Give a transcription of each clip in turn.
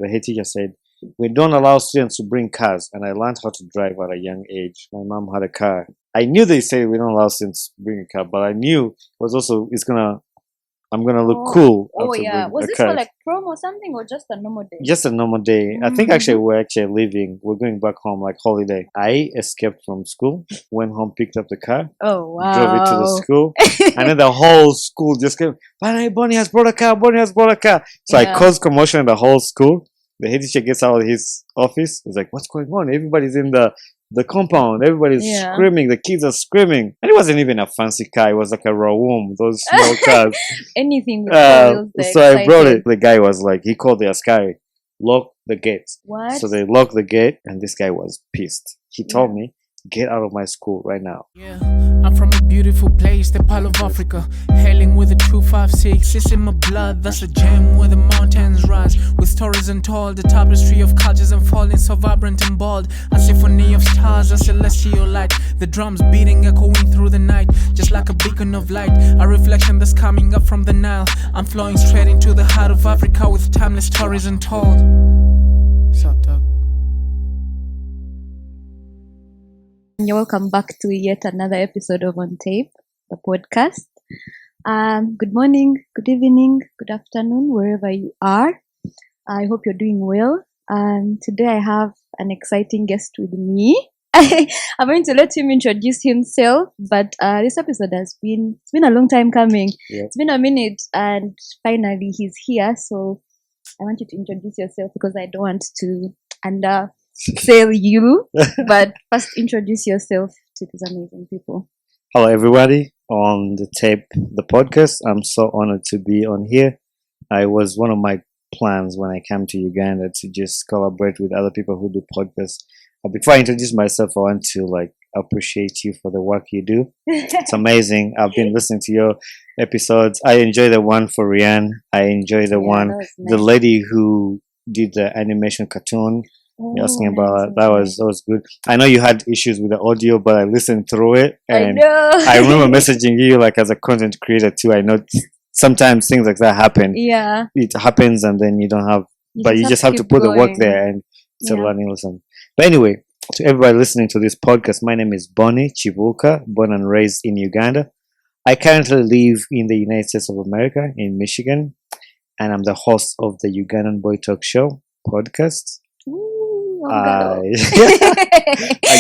the head teacher said, we don't allow students to bring cars. And I learned how to drive at a young age. My mom had a car. I knew they said we don't allow students to bring a car, but I knew it was also, I'm gonna look cool Oh after yeah. bringing Was a this car. for like prom or something, or just a normal day? Just a normal day. I think actually we're actually leaving. We're going back home like holiday. I escaped from school, went home, picked up the car, Oh wow. drove it to the school, and then the whole school just came, Bonnie has brought a car, Bonnie has brought a car. So I Yeah. caused commotion in the whole school. The head teacher gets out of his office. He's like, what's going on? Everybody's in the compound. Everybody's Yeah. screaming. The kids are screaming. And it wasn't even a fancy car. It was like a Rawum, those small cars. Anything with four wheels, they're So I brought it. excited. The guy was like, he called the askari, lock the gates. What? So they locked the gate, and this guy was pissed. He told me, get out of my school right now. Yeah, I'm from a beautiful place, the Pearl of Africa. Hailing with a 256, it's in my blood. That's a gem where the mountains rise, with stories untold. The tapestry of cultures unfolding, so vibrant and bold. A symphony of stars, a celestial light. The drums beating, echoing through the night, just like a beacon of light. A reflection that's coming up from the Nile. I'm flowing straight into the heart of Africa with timeless stories untold. What's up, Doug? You're welcome back to yet another episode of On Tape, the podcast. Good morning, good evening, good afternoon, wherever you are. I hope you're doing well. Today I have an exciting guest with me. I'm going to let him introduce himself, but this episode it's been a long time coming. Yep. It's been a minute, and finally he's here. So I want you to introduce yourself because I don't want to sell you, but first introduce yourself to these amazing people. Hello, everybody on the tape, the podcast. I'm so honored to be on here. I was one of my plans when I came to Uganda to just collaborate with other people who do podcasts. Before I introduce myself, I want to appreciate you for the work you do. It's amazing. I've been listening to your episodes. I enjoy the one for Rian. I enjoy the one, that was the nice. lady who did the animation cartoon. You're asking about that nice. was good. I know you had issues with the audio, but I listened through it, I and know. I remember messaging you as a content creator too. I know sometimes things like that happen. Yeah. It happens, and then you don't have, but you just have to keep put the work going. there, and it's a Yeah. learning lesson. But anyway, to everybody listening to this podcast, my name is Bonnie Chibuka, born and raised in Uganda. I currently live in the United States of America, in Michigan, and I'm the host of the Ugandan Boy Talk Show podcast. Ooh, I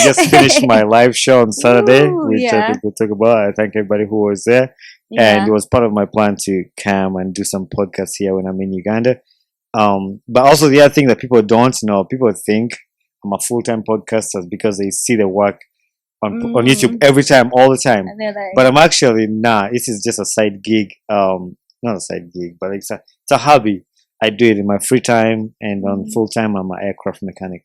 just finished my live show on Saturday, Ooh, which I yeah. think we'll talk about. I thank everybody who was there. And it was part of my plan to come and do some podcasts here when I'm in Uganda. But also the other thing that people don't know, people think I'm a full-time podcaster because they see the work on YouTube every time, all the time. And they're like, But I'm actually not. This is just a side gig. Not a side gig, but it's a hobby. I do it in my free time, and on full time, I'm an aircraft mechanic.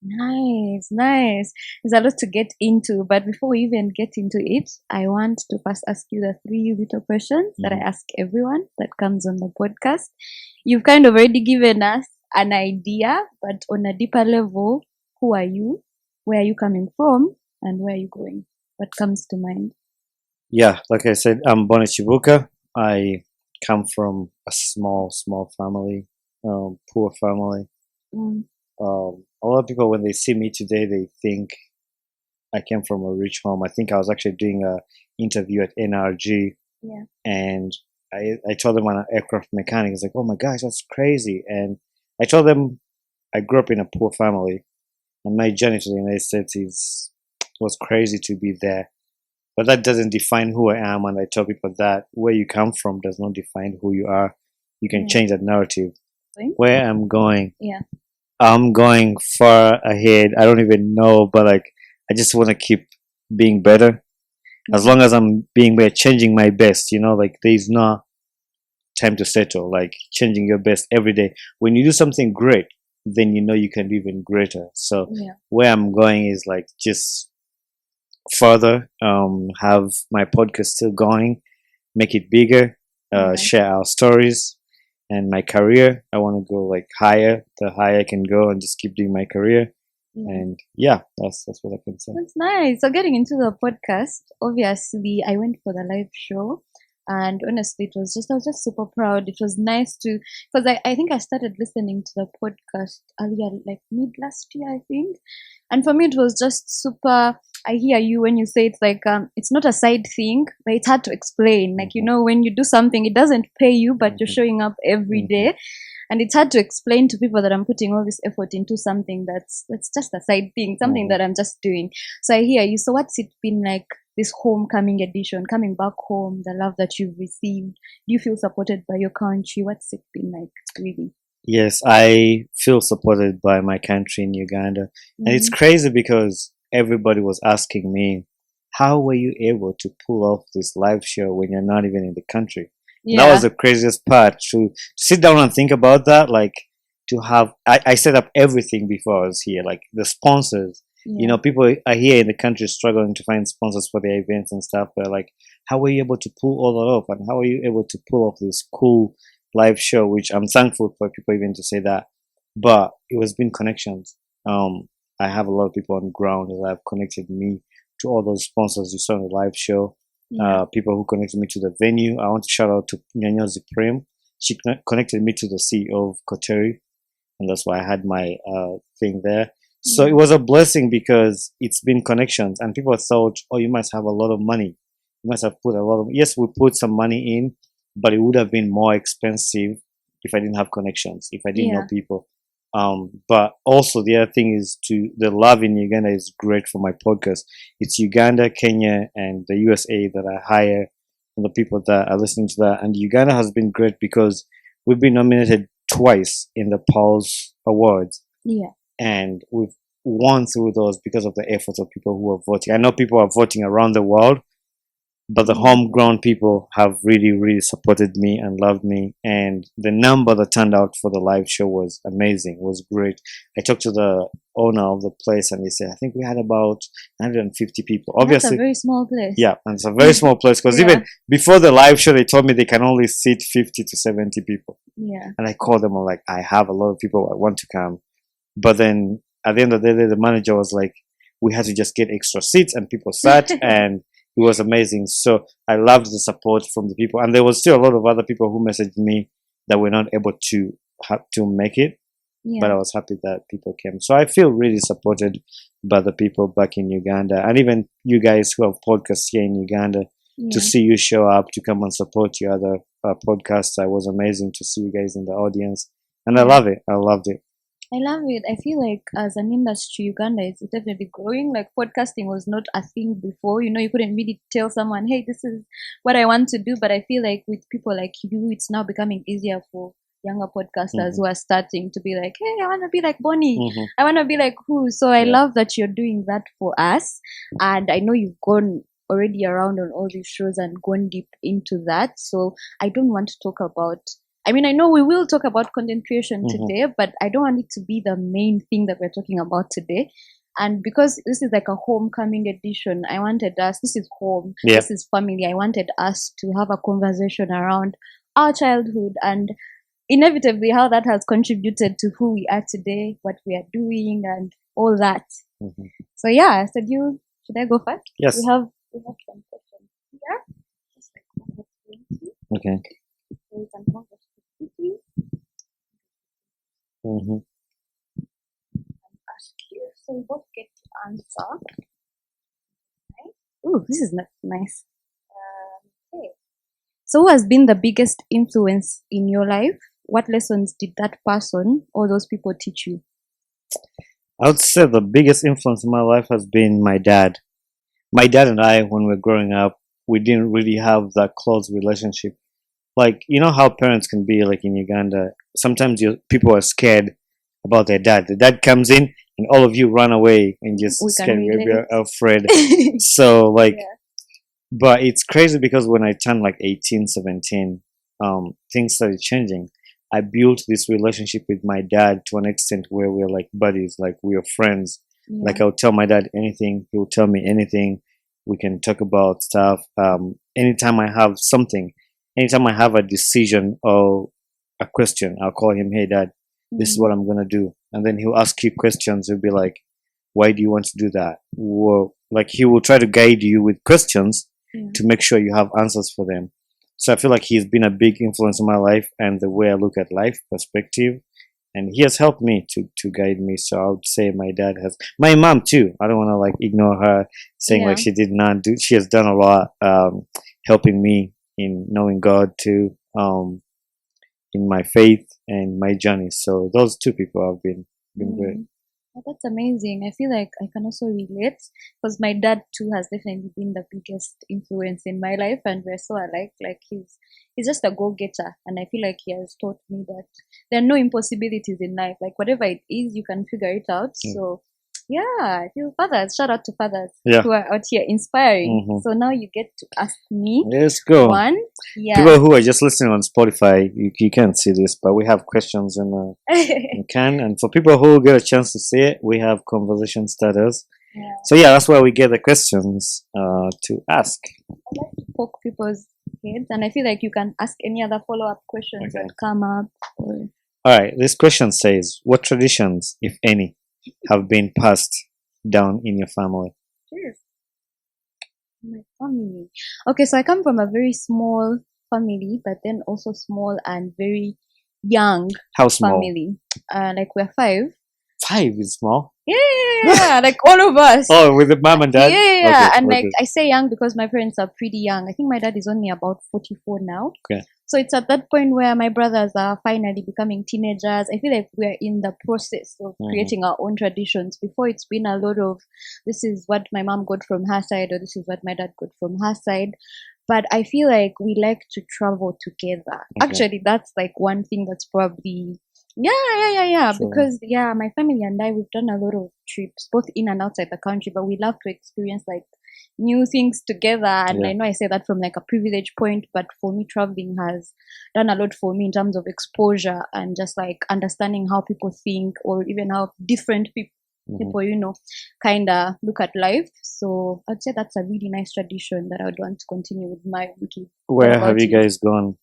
nice. There's a lot to get into, but before we even get into it, I want to first ask you the three little questions that I ask everyone that comes on the podcast. You've kind of already given us an idea, but on a deeper level, who are you? Where are you coming from? And where are you going? What comes to mind? Yeah, like I said, I'm Bonnie Chibuka. I come from a small family, poor family. A lot of people, when they see me today, they think I came from a rich home. I think I was actually doing an interview at NRG, and I told them I'm an aircraft mechanic. It's like, oh my gosh, that's crazy. And I told them I grew up in a poor family, and my journey to the United States was crazy to be there. But that doesn't define who I am, and I tell people that where you come from does not define who you are. You can change that narrative. Where I'm going, I'm going far ahead. I don't even know, but I just want to keep being better. As long as I'm being better, changing my best, there's no time to settle, changing your best every day. When you do something great, then you can do even greater. So where I'm going is just further, have my podcast still going, make it bigger, share our stories and my career. I want to go higher, the higher I can go, and just keep doing my career. And that's what I can say. That's nice. So getting into the podcast, obviously I went for the live show. And honestly, I was just super proud. It was nice to, because I think I started listening to the podcast earlier, like mid last year, I think. And for me, it was just super. I hear you when you say it's like, it's not a side thing, but it's hard to explain. Like, when you do something, it doesn't pay you, but you're showing up every day. And it's hard to explain to people that I'm putting all this effort into something that's just a side thing, something that I'm just doing. So I hear you. So what's it been like, this homecoming edition, coming back home, the love that you've received? Do you feel supported by your country? What's it been like, really? Yes, I feel supported by my country in Uganda. And it's crazy because everybody was asking me, how were you able to pull off this live show when you're not even in the country? Yeah. That was the craziest part, to sit down and think about that. Like, to have, I set up everything before I was here, like the sponsors. People are here in the country struggling to find sponsors for their events and stuff. But like, how were you able to pull all that off? And how were you able to pull off this cool live show? Which I'm thankful for people even to say that. But it was been connections. I have a lot of people on the ground that have connected me to all those sponsors you saw in the live show. People who connected me to the venue. I want to shout out to Nyanyo Ziprem. She connected me to the CEO of Koteri, and that's why I had my thing there. So it was a blessing because it's been connections, and people thought, oh, you must have a lot of money. You must have put a lot of, yes, we put some money in, but it would have been more expensive if I didn't have connections, if I didn't know people. But also the other thing is, the love in Uganda is great for my podcast. It's Uganda, Kenya, and the USA that I hire, and the people that are listening to that. And Uganda has been great because we've been nominated twice in the Pulse Awards. Yeah. And we've won through those because of the efforts of people who are voting. I know people are voting around the world, but the homegrown people have really, really supported me and loved me. And the number that turned out for the live show was amazing. It was great. I talked to the owner of the place and he said, I think we had about 150 people. Obviously, that's a very small place. Yeah, and it's a very small place because even before the live show, they told me they can only seat 50 to 70 people. Yeah. And I called them. I'm like, I have a lot of people I want to come. But then at the end of the day, the manager was like, we had to just get extra seats, and people sat and it was amazing. So I loved the support from the people. And there was still a lot of other people who messaged me that were not able to make it. But I was happy that people came. So I feel really supported by the people back in Uganda, and even you guys who have podcasts here in Uganda. To see you show up, to come and support your other podcasts. It was amazing to see you guys in the audience. And I love it. I loved it. I love it. I feel like as an industry, Uganda is definitely growing. Like, podcasting was not a thing before. You couldn't really tell someone, hey, this is what I want to do. But I feel like with people like you, it's now becoming easier for younger podcasters who are starting to be like, hey, I want to be like Bonnie. I want to be like who. So I love that you're doing that for us. And I know you've gone already around on all these shows and gone deep into that. So I don't want to talk about, I know we will talk about content creation today, but I don't want it to be the main thing that we're talking about today. And because this is like a homecoming edition, I wanted us, this is home, this is family, I wanted us to have a conversation around our childhood and inevitably how that has contributed to who we are today, what we are doing, and all that. So yeah, should I go first? Yes. We have some questions here. Just like okay. So we can have ask you, so we both get to answer. Oh, this is nice. Okay. So, who has been the biggest influence in your life? What lessons did that person or those people teach you? I would say the biggest influence in my life has been my dad. My dad and I, when we were growing up, we didn't really have that close relationship. Like, you know how parents can be, like in Uganda, sometimes people are scared about their dad. The dad comes in and all of you run away and just scared, you're afraid. So like, but it's crazy because when I turned like 18, 17, things started changing. I built this relationship with my dad to an extent where we're like buddies, like we're friends. Like I'll tell my dad anything, he'll tell me anything. We can talk about stuff. Anytime I have something, anytime I have a decision or a question, I'll call him, hey dad, this is what I'm going to do. And then he'll ask you questions. He'll be like, why do you want to do that? Well, like he will try to guide you with questions to make sure you have answers for them. So I feel like he's been a big influence in my life and the way I look at life, perspective. And he has helped me to guide me. So I would say my dad has, my mom too. I don't want to like ignore her, saying like she did not do. She has done a lot, helping me in knowing God too, in my faith and my journey. So those two people have been great. Oh, that's amazing. I feel like I can also relate because my dad too has definitely been the biggest influence in my life, and we're so alike. Like he's just a go-getter, and I feel like he has taught me that there are no impossibilities in life. Like whatever it is, you can figure it out. So yeah, I feel fathers. Shout out to fathers who are out here inspiring. So now you get to ask me. Let's go. One. Yeah. People who are just listening on Spotify, you can't see this, but we have questions in can. And for people who get a chance to see it, we have conversation starters. Yeah. So yeah, that's where we get the questions to ask. I like to poke people's heads, and I feel like you can ask any other follow-up questions that come up. All right, this question says, what traditions, if any, have been passed down in your family? Yes. My family. Okay, so I come from a very small family, but then also small and very young. How small? Family. Like we're 5. 5 is small? Yeah, like all of us. Oh, with the mom and dad? Yeah, and like I say young because my parents are pretty young. I think my dad is only about 44 now. Okay. So it's at that point where my brothers are finally becoming teenagers. I feel like we're in the process of creating our own traditions. Before, it's been a lot of, this is what my mom got from her side, or this is what my dad got from her side. But I feel like we like to travel together. Actually, that's like one thing that's probably... Yeah. Sure. Because my family and I, we've done a lot of trips, both in and outside the country, but we love to experience like new things together. And I know I say that from like a privileged point, but for me, traveling has done a lot for me in terms of exposure and just like understanding how people think, or even how different people, you know, kind of look at life. So I'd say that's a really nice tradition that I would want to continue with my kids. Where have you guys gone?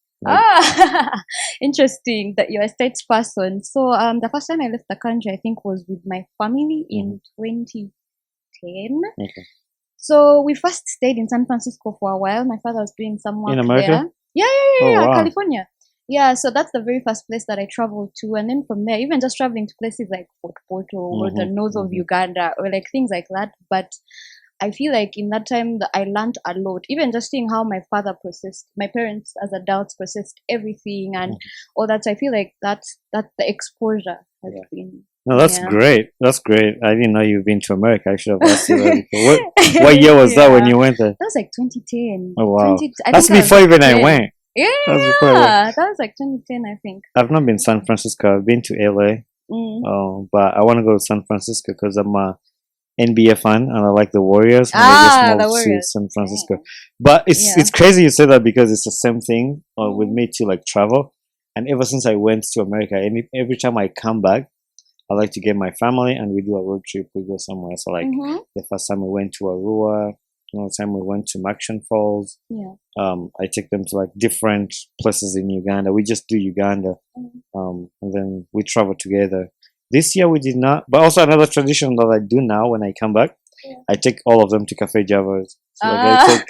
Interesting that you're a states person. So the first time I left the country, I think, was with my family in 2010. Okay. So we first stayed in San Francisco for a while. My father was doing some work in America there. Yeah, wow. California. Yeah, so that's the very first place that I traveled to, and then from there, even just traveling to places like Fort Portal or the north of Uganda or like things like that. But I feel like in that time that I learned a lot, even just seeing how my father processed, my parents as adults processed everything and all that. So I feel like that's the exposure has been. No, that's great. That's great. I didn't know you've been to America. I should have asked you that before. What year was that when you went there? That was like 2010. Oh wow, that's before even I went. Yeah, that was like 2010, I think. I've not been to San Francisco. I've been to LA, but I want to go to San Francisco because I'm a NBA fan and I like the Warriors. And I just moved to San Francisco. But it's crazy you say that because it's the same thing with me to like travel. And ever since I went to America, every time I come back, I like to get my family and we do a road trip. We go somewhere. So like the first time we went to Arua, the time we went to Maction Falls. I take them to like different places in Uganda. We just do Uganda. And then we travel together. This year we did not, but also another tradition that I do now when I come back, I take all of them to Cafe Java's. So like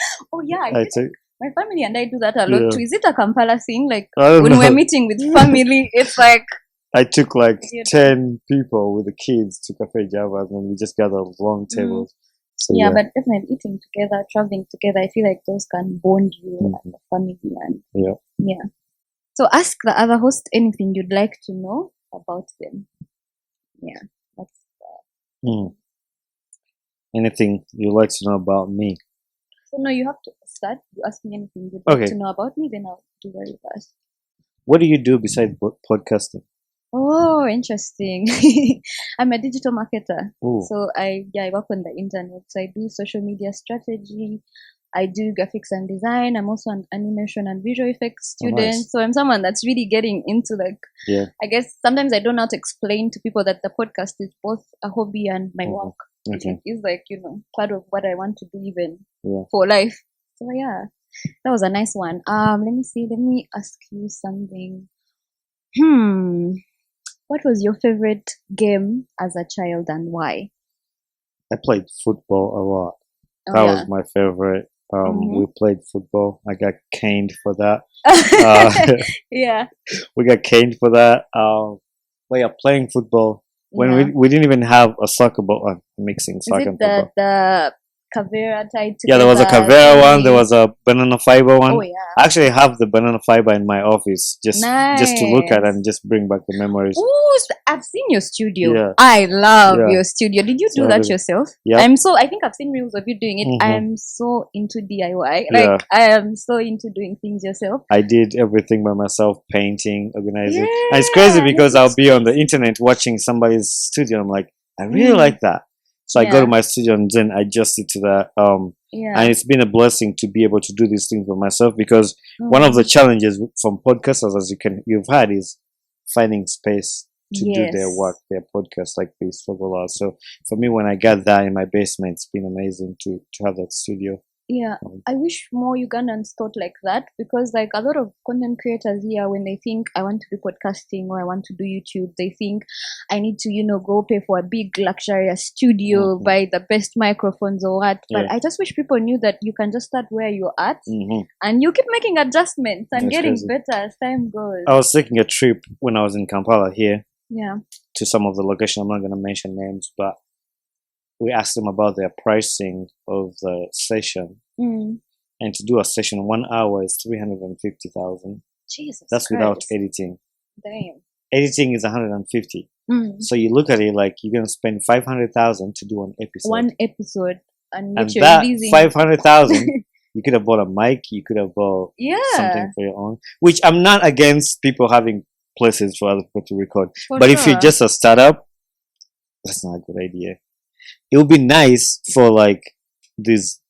my family and I do that a lot too. Is it a Kampala thing? Like when we're meeting with family, it's like... I took like 10 people with the kids to Cafe Java's and we just gather long tables. So, but definitely eating together, traveling together, I feel like those can bond you and the family. And So ask the other host anything you'd like to know about them. Yeah, that's anything you'd like to know about me? So no, you have to start. You ask me anything you'd like to know about me, then I'll do very fast. What do you do besides podcasting? Oh, interesting. I'm a digital marketer. Ooh. So I work on the internet. So I do social media strategy. I do graphics and design. I'm also an animation and visual effects student. Nice. So I'm someone that's really getting into I guess sometimes I don't know how to explain to people that the podcast is both a hobby and my work. It is like, part of what I want to do even for life. So yeah, that was a nice one. Let me see. Let me ask you something. What was your favorite game as a child and why? I played football a lot. That was my favorite. We played football. I got caned for that. Uh, Yeah. we got caned for that. We are playing football when Yeah. we didn't even have a soccer ball. Mixing Is soccer it and football. the Cavera tied together? Yeah, there was a Cavera one. There thingy? was a banana fiber one. Oh yeah. I actually have the banana fiber in my office just to look at Nice. and just bring back the memories. Ooh, I've seen your studio. Yeah. I love Yeah. your studio. Did you So do I that did. yourself? Yep. I think I've seen reels of you doing it. Mhm. I'm so into DIY. Yeah. Like I am so into doing things yourself. I did everything by myself, painting, organizing. Yeah. And it's crazy because I'll that's be on the crazy. internet watching somebody's studio. I'm like, I really Mm. like that. So I go Yeah. to my studio and then I adjust it to that. Yeah. And it's been a blessing to be able to do these things for myself because one of the challenges from podcasters, as you've had, is finding space to do their Yes. work, their podcast, like they struggle a lot. So for me, when I got that in my basement, it's been amazing to have that studio. Yeah, I wish more Ugandans thought like that because, like, a lot of content creators here, when they think I want to do podcasting or I want to do YouTube, they think I need to, go pay for a big luxurious studio, Mhm. buy the best microphones or what. But Yeah. I just wish people knew that you can just start where you're at Mhm. and you keep making adjustments and That's getting crazy. better as time goes. I was taking a trip when I was in Kampala here Yeah. to some of the locations. I'm not going to mention names, but we asked them about their pricing of the session. Mm. And to do a session 1 hour is 350,000. Jesus. That's Christ. without editing. Damn. Editing is 150. Mm. So you look at it like you're going to spend 500,000 to do an episode. One episode and and which you're that releasing. 500,000, you could have bought a mic, you could have bought Yeah. something for your own. Which I'm not against people having places for other people to record. For But if sure. you're just a startup, that's not a good idea. It would be nice for like these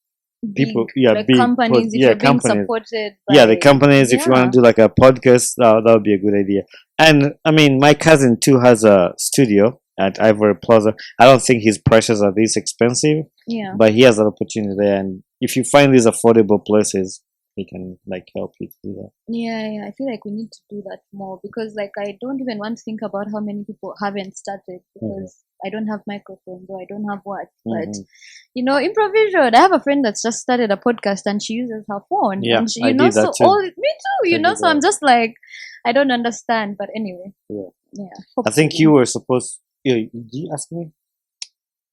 people, like big companies, if you're being companies. supported The by- companies, if you want to do like a podcast, that would be a good idea. And I mean, my cousin too has a studio at Ivory Plaza. I don't think his prices are this expensive, Yeah. but he has an opportunity there. And if you find these affordable places, he can like help you to do that. Yeah, I feel like we need to do that more because, like, I don't even want to think about how many people haven't started because I don't have microphones or I don't have what. But improvisation. I have a friend that's just started a podcast and she uses her phone. Yeah, and she, I did that too. me too. I did So I'm that. just like, I don't understand. But anyway, Yeah. yeah. I think you were supposed. Did you ask me?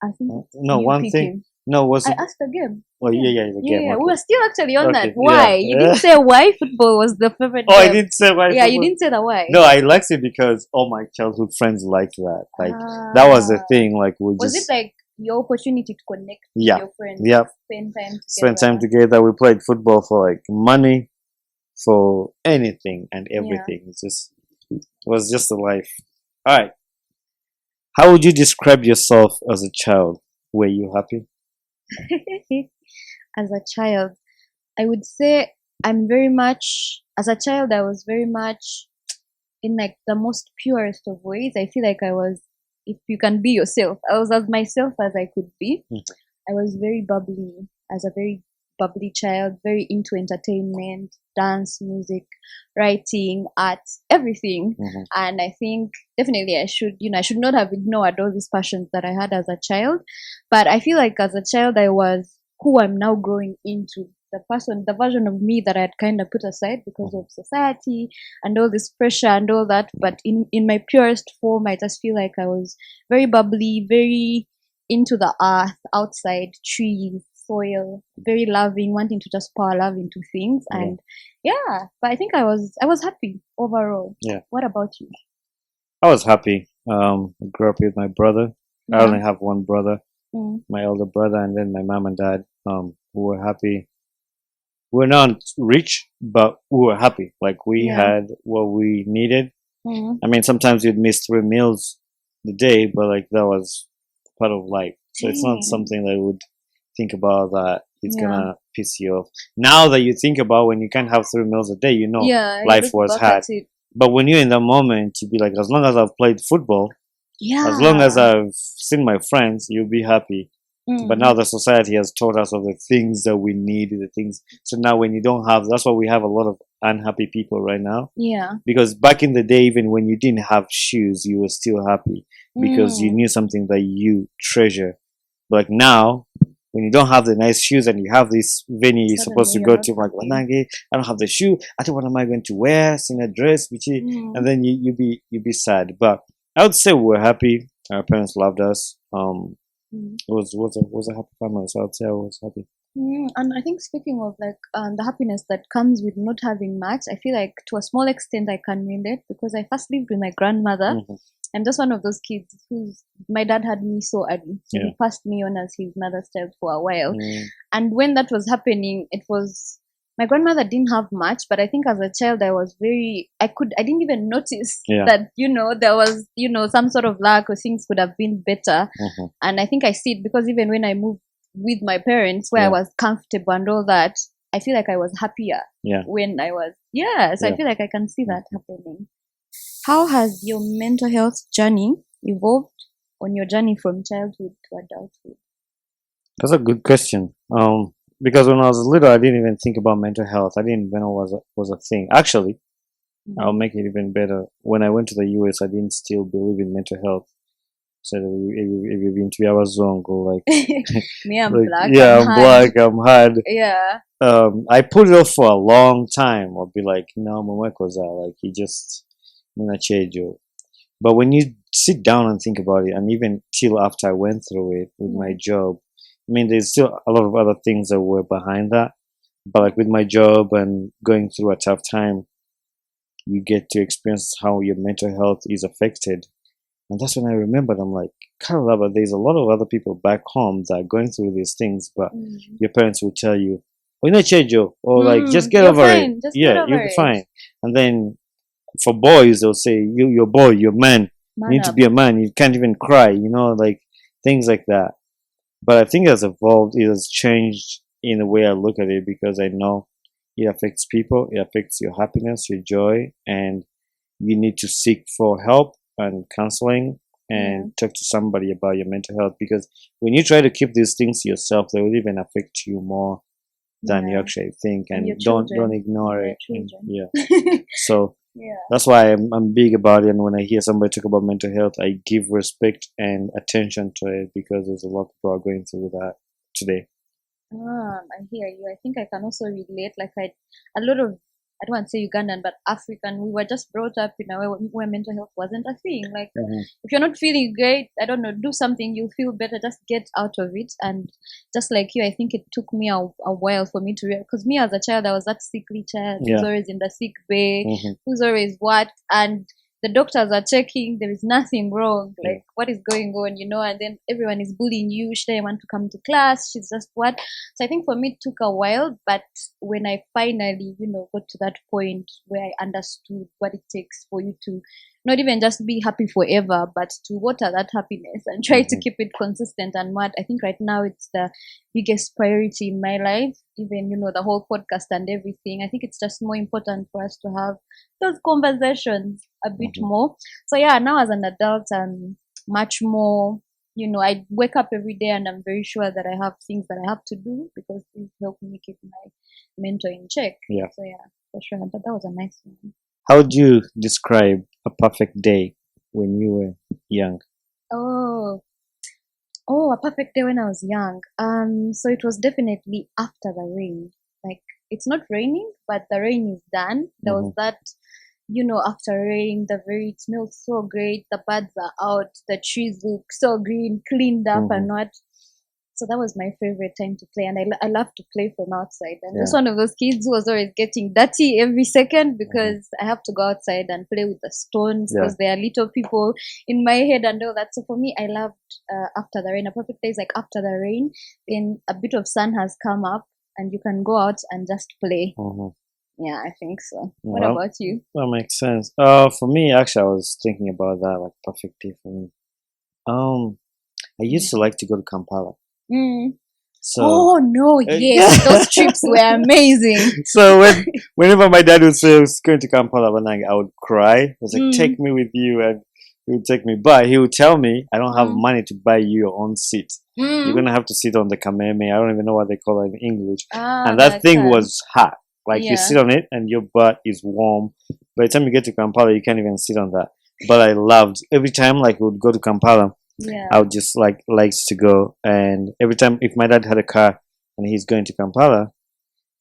I think No, you one pick thing. him. No, was I it? asked again. Oh, the game. Yeah, okay. we were still actually on Okay, that. Why? yeah. You didn't say why football was the favorite Oh, I game. didn't say why. Yeah, you football- didn't say the why. No, I liked it because all my childhood friends liked that. Like that was the thing. Like we Was just it like your opportunity to connect Yeah. with your friends? Yeah. Spend time together. spend time together. We played football for like money, for anything and everything. It was just a life. All right. How would you describe yourself as a child? Were you happy? As a child, I would say as a child, I was very much in like the most purest of ways. I feel like I was, if you can be yourself, I was as myself as I could be. I was very bubbly as a very bubbly child, very into entertainment, dance, music, writing, art, everything. And I think definitely I should not have ignored all these passions that I had as a child. But I feel like as a child, I was who I'm now growing into. The version of me that I had kind of put aside because of society and all this pressure and all that. But in my purest form, I just feel like I was very bubbly, very into the earth, outside, trees, soil, very loving, wanting to just pour love into things. And but I think I was happy overall. Yeah. What about you? I was happy. I grew up with my brother. I only have one brother, my older brother, and then my mom and dad, who were happy. We're not rich, but we were happy. Like we had what we needed. I mean, sometimes you'd miss 3 meals a day, but like that was part of life. So it's not something that I would think about that it's gonna piss you off. Now that you think about when you can't have 3 meals a day, life was hard. But when you're in the moment, you'd be like, as long as I've played football, as long as I've seen my friends, you'll be happy. But now the society has taught us of the things that we need, the things. So now when you don't have, that's why we have a lot of unhappy people right now. Yeah. Because back in the day, even when you didn't have shoes, you were still happy because you knew something that you treasure. But like now, when you don't have the nice shoes and you have this venue you're supposed to Suddenly go you're to, not like, happy. "Wanange, I don't have the shoe. I think, what am I going to wear? In a dress, and then you be sad. But I would say we were happy. Our parents loved us. It was a happy family, so I would say I was happy. And I think speaking of like the happiness that comes with not having much, I feel like to a small extent I can relate because I first lived with my grandmother. Mm-hmm. I'm just one of those kids who's my dad had me so early. So he passed me on as his mother's child for a while. And when that was happening, it was my grandmother didn't have much, but I think as a child I didn't even notice that, there was, some sort of lack or things could have been better. And I think I see it because even when I moved with my parents where I was comfortable and all that, I feel like I was happier when I was so I feel like I can see that happening. How has your mental health journey evolved on your journey from childhood to adulthood? That's a good question. Because when I was little, I didn't even think about mental health. I didn't even know was a thing. Actually, I'll make it even better. When I went to the US, I didn't still believe in mental health. So if you've been 3 hours long, or like me, I'm like, black. Yeah, I'm black. I'm hard. Yeah. I put it off for a long time. I'll be like, no, my work was like he just change you. But when you sit down and think about it, and even till after I went through it with my job, I mean, there's still a lot of other things that were behind that. But like with my job and going through a tough time, you get to experience how your mental health is affected. And that's when I remembered, I'm like, Carol, but there's a lot of other people back home that are going through these things, but your parents will tell you, oh, or like, just get over it. You'll be fine. And then for boys, they'll say, you're a boy, you're a man. You need to be a man. You can't even cry, like things like that. But I think it has evolved. It has changed in the way I look at it because I know it affects people. It affects your happiness, your joy, and you need to seek for help and counseling and talk to somebody about your mental health, because when you try to keep these things to yourself, they will even affect you more than you actually think, and don't ignore it. So that's why I'm big about it, and when I hear somebody talk about mental health, I give respect and attention to it because there's a lot of people are going through that today. I hear you. I think I can also relate. Like a lot of, I don't want to say Ugandan, but African, we were just brought up in a way where mental health wasn't a thing. Like, if you're not feeling great, I don't know, do something, you'll feel better, just get out of it. And just like you, I think it took me a while for me to realize, because me as a child, I was that sickly child who's always in the sick bay, who's always what, and the doctors are checking, there is nothing wrong, like what is going on, and then everyone is bullying you, should I want to come to class, she's just what. So I think for me it took a while, but when I finally got to that point where I understood what it takes for you to not even just be happy forever, but to water that happiness and try to keep it consistent and what, I think right now it's the biggest priority in my life. Even the whole podcast and everything, I think it's just more important for us to have those conversations a bit more. So now as an adult, I'm much more, I wake up every day and I'm very sure that I have things that I have to do because these help me keep my mental in check. So for sure. But that was a nice one. How would you describe a perfect day when you were young? Oh, a perfect day when I was young. So it was definitely after the rain. Like, it's not raining, but the rain is done. There was that, after rain, it smells so great. The birds are out. The trees look so green, cleaned up and what. So that was my favorite time to play. And I love to play from outside. And just one of those kids who was always getting dirty every second because I have to go outside and play with the stones because there are little people in my head and all that. So for me, I loved after the rain. A perfect day is like after the rain, then a bit of sun has come up and you can go out and just play. Yeah, I think so. What about you? That makes sense. For me, actually, I was thinking about that, like perfect day for me. I used to like to go to Kampala. So, yes, those trips were amazing. So whenever my dad would say I was going to Kampala, I would cry. He was like, "Take me with you," and he would take me. But he would tell me, "I don't have money to buy you your own seat. You're gonna have to sit on the kameme. I don't even know what they call it in English." And that thing was hot. Like you sit on it and your butt is warm. By the time you get to Kampala, you can't even sit on that. But I loved every time. Like we would go to Kampala. Yeah. I would just likes to go, and every time if my dad had a car and he's going to Kampala,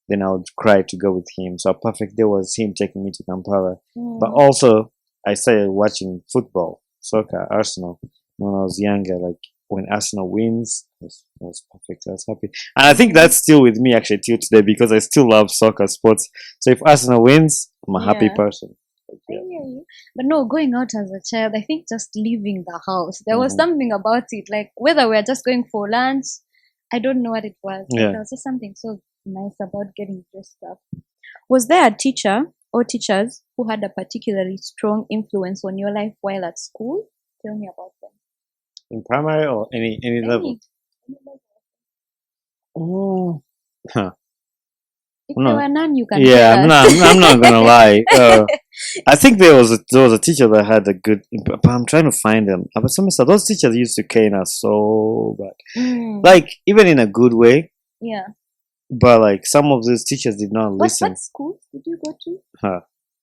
then I would cry to go with him. So a perfect day was him taking me to Kampala. But also, I started watching football, soccer, Arsenal when I was younger. Like when Arsenal wins, it was perfect. I was happy, and I think that's still with me actually till today because I still love soccer sports. So if Arsenal wins, I'm a happy person. I hear you. But no, going out as a child, I think just leaving the house, there was something about it. Like whether we're just going for lunch, I don't know what it was. But there was just something so nice about getting dressed up. Was there a teacher or teachers who had a particularly strong influence on your life while at school? Tell me about them. In primary or any level? Oh, huh. If there were none, you can. Yeah, tell us. I'm not gonna lie. I think there was a teacher that had a good. But I'm trying to find them. But semester, those teachers used to cane us so bad, like even in a good way. Yeah. But like some of those teachers did not listen. What school did you go to? Huh.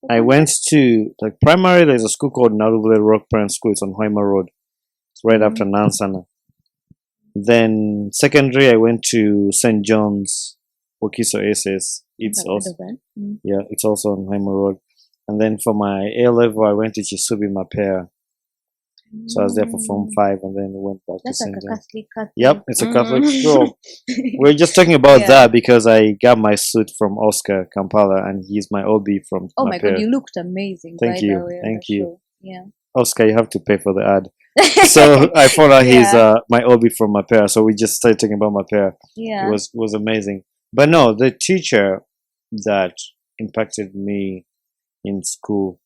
I went to like primary. There's a school called Naruvule Rock Parent School. It's on Hoima Road. It's right after Nansana. Then secondary, I went to St. John's, Wakiso SS. It's also it's also on Hoima Road. And then for my A level, I went to Chisubi Mapera. So I was there for Form 5 and then went back to St. John's. Catholic. Yep, it's a Catholic school. We're just talking about that because I got my suit from Oscar Kampala and he's my OB from Oh my God, you looked amazing. Thank you. Thank you. Show. Yeah. Oscar, you have to pay for the ad. So I found out he's my OB from Mapera. So we just started talking about Mapera. Yeah. It was amazing. But no, the teacher that impacted me in school,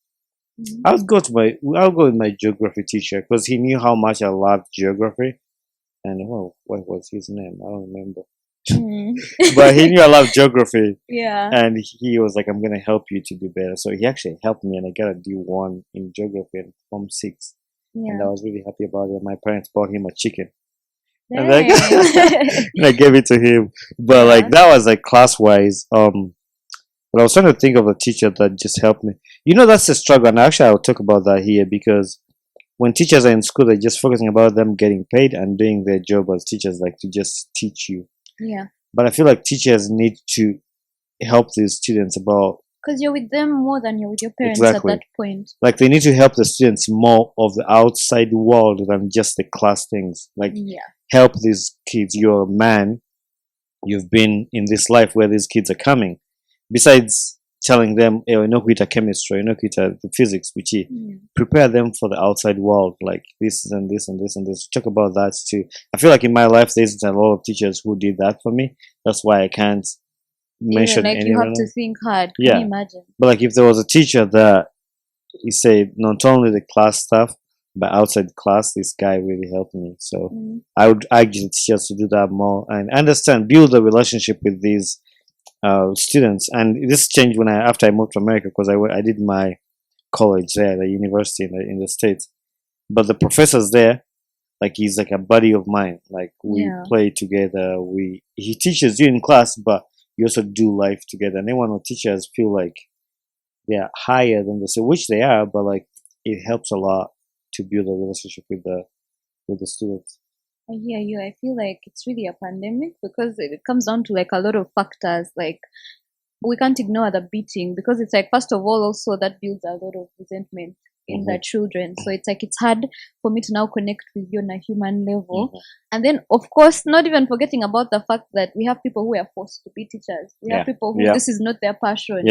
I'll go with my geography teacher because he knew how much I loved geography. And what was his name? I don't remember. But he knew I loved geography. Yeah. And he was like, I'm gonna help you to do better. So he actually helped me and I got a D1 in geography in Form 6. Yeah. And I was really happy about it. My parents bought him a chicken. And I gave it to him. But like that was like class wise. But I was trying to think of a teacher that just helped me. You know, that's the struggle. And actually, I'll talk about that here because when teachers are in school, they're just focusing about them getting paid and doing their job as teachers, like to just teach you. Yeah. But I feel like teachers need to help these students about. Because you're with them more than you're with your parents at that point. Like they need to help the students more of the outside world than just the class things. Like help these kids. You're a man. You've been in this life where these kids are coming. Besides telling them, chemistry, the physics, which prepare them for the outside world, like this and this and this and this. Talk about that too. I feel like in my life, there's a lot of teachers who did that for me. That's why I can't mention anyone. You have to think hard. Can you imagine? But like if there was a teacher that he said not only the class stuff, but outside class, this guy really helped me. So I would urge the teachers to do that more and build a relationship with these students. And this changed when after I moved to America because I did my college there, the university in the States. But the professors there, like he's like a buddy of mine. Like we play together. He teaches you in class, but you also do life together. And then when the teachers feel like they're higher than which they are, but like it helps a lot to build a relationship with the students. I hear you. I feel like it's really a pandemic because it comes down to like a lot of factors. Like we can't ignore the beating because it's like, first of all, also that builds a lot of resentment in the children. So it's like it's hard for me to now connect with you on a human level. And then, of course, not even forgetting about the fact that we have people who are forced to be teachers. We have people who this is not their passion.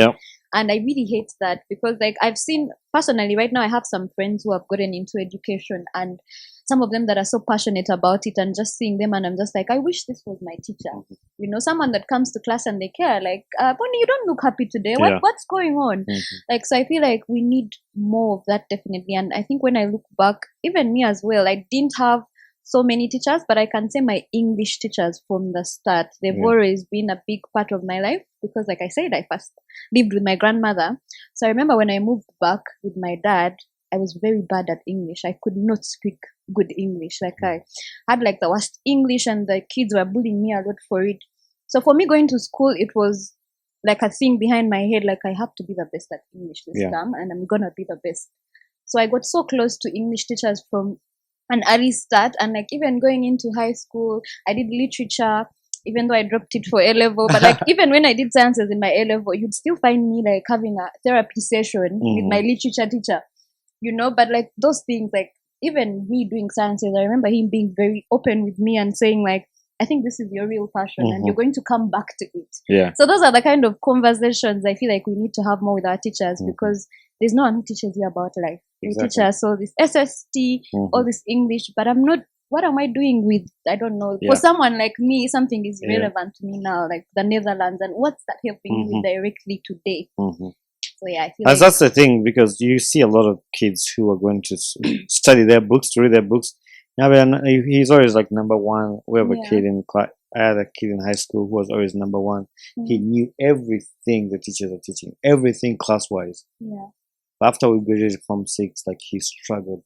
And I really hate that because like I've seen personally right now, I have some friends who have gotten into education and some of them that are so passionate about it, and just seeing them and I'm just like, I wish this was my teacher. You know, someone that comes to class and they care, like, Bonnie, you don't look happy today. What's going on? Like, so I feel like we need more of that definitely. And I think when I look back, even me as well, I didn't have so many teachers, but I can say my English teachers from the start, they've always been a big part of my life because like I said, I first lived with my grandmother. So I remember when I moved back with my dad, I was very bad at English. I could not speak good English. Like I had like the worst English and the kids were bullying me a lot for it. So for me going to school, it was like a thing behind my head, like I have to be the best at English this term and I'm going to be the best. So I got so close to English teachers from an early start. And like even going into high school, I did literature, even though I dropped it for A level. But like even when I did sciences in my A level, you'd still find me like having a therapy session with my literature teacher, you know. But like those things, like even me doing sciences, I remember him being very open with me and saying like, I think this is your real passion and you're going to come back to it. Yeah. So those are the kind of conversations I feel like we need to have more with our teachers, because there's no one who teaches you about life. They teach us all this SST, all this English, but I'm not, what am I doing with, I don't know. For someone like me, something is relevant to me now, like the Netherlands, and what's that helping me with directly today? So yeah, I feel like that's the thing, because you see a lot of kids who are going to study their books, to read their books. Now, he's always like number one. We have a kid in class. I had a kid in high school who was always number one. He knew everything the teachers are teaching, everything class-wise. Yeah. After we graduated from 6, like he struggled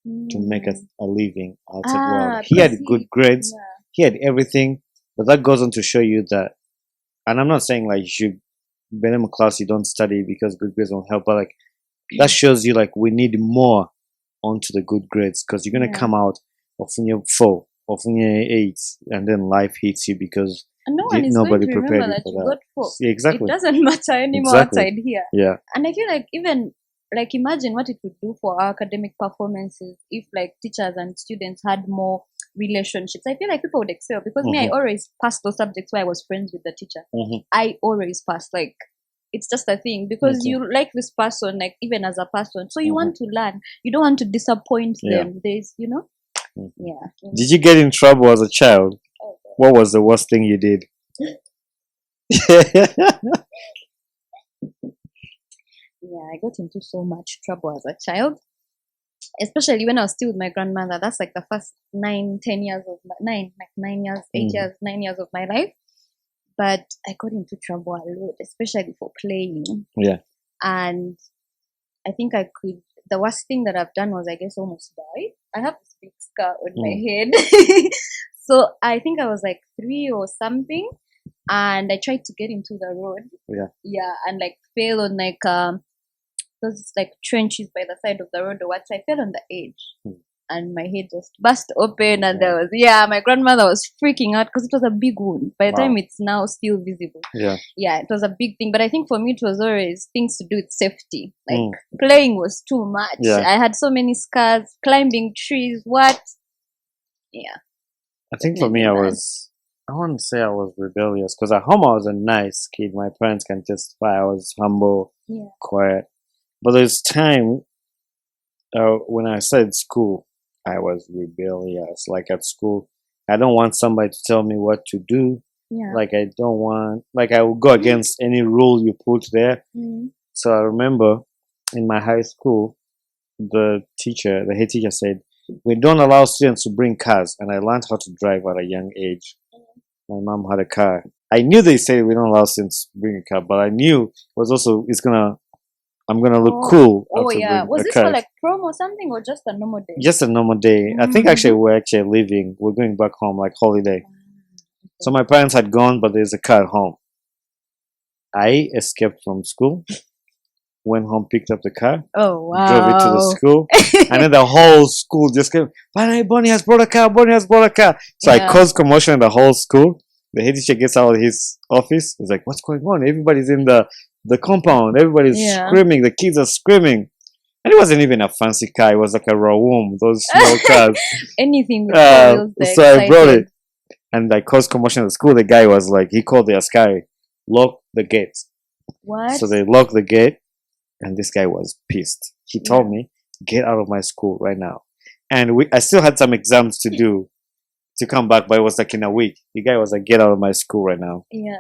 to make a living outside world. He had good grades. He had everything, but that goes on to show you that. And I'm not saying like you should be in a class you don't study because good grades won't help, but like that shows you like we need more onto the good grades, because you're gonna come out of your 4, of your 8, and then life hits you because nobody prepared you for that. Yeah, exactly. It doesn't matter anymore outside here. Yeah. And I feel like even like imagine what it would do for our academic performances if like teachers and students had more relationships. I feel like people would excel, because me, I always passed those subjects where I was friends with the teacher. I always passed. Like it's just a thing, because you like this person, like even as a person, so you want to learn. You don't want to disappoint them. There's, you know. Yeah. Did you get in trouble as a child? What was the worst thing you did? Yeah, I got into so much trouble as a child, especially when I was still with my grandmother. That's like the first 9 years of my 9 years, 8 years, 9 years of my life. But I got into trouble a lot, especially for playing. Yeah. And I think the worst thing that I've done was, I guess, almost die. I have this big scar on my head. So I think I was like 3 or something, and I tried to get into the road. Yeah, and like fell on like those like trenches by the side of the road or what. So I fell on the edge, and my head just burst open, and there was my grandmother was freaking out because it was a big wound. By the time it's now still visible. Yeah, it was a big thing. But I think for me it was always things to do with safety. Like playing was too much. I had so many scars, climbing trees. What? Yeah. I think for me, I wouldn't say I was rebellious, because at home I was a nice kid. My parents can testify I was humble, quiet. But there's time when I started school, I was rebellious. Like at school, I don't want somebody to tell me what to do. Like I don't want, like I will go against any rule you put there. So I remember in my high school, the head teacher said, we don't allow students to bring cars, and I learned how to drive at a young age. My mom had a car. I knew they said we don't allow students to bring a car, but I knew it was also I'm gonna look cool. Oh yeah, was this for like prom or something, or just a normal day? Just a normal day. I think actually we're leaving. We're going back home, like holiday. So my parents had gone, but there's a car at home. I escaped from school. Went home, picked up the car, drove it to the school, and then the whole school just came, Bonnie has brought a car. So I caused commotion in the whole school. The head teacher gets out of his office. He's like, what's going on? Everybody's in the compound. Everybody's screaming. The kids are screaming. And it wasn't even a fancy car. It was like a Rawum, those small cars. Anything with wheels. So I brought it. And I caused commotion at the school. The guy was like, he called the askari, lock the gate. What? So they locked the gate. And this guy was pissed. He told me, get out of my school right now. And I still had some exams to do to come back, but it was like in a week. The guy was like, get out of my school right now. Yeah.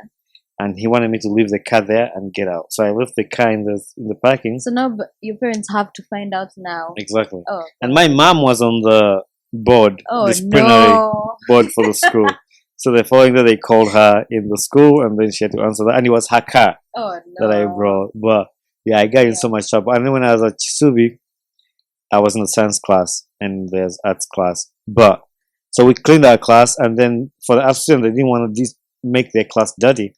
And he wanted me to leave the car there and get out. So I left the car in the parking. So now your parents have to find out now. Exactly. Oh. And my mom was on the board, disciplinary board for the school. So the following day they called her in the school, and then she had to answer that. And it was her car that I brought. But yeah, I got in so much trouble. And then when I was at Chisubi, I was in the science class and there's arts class. But so we cleaned our class, and then for the art students, they didn't want to make their class dirty.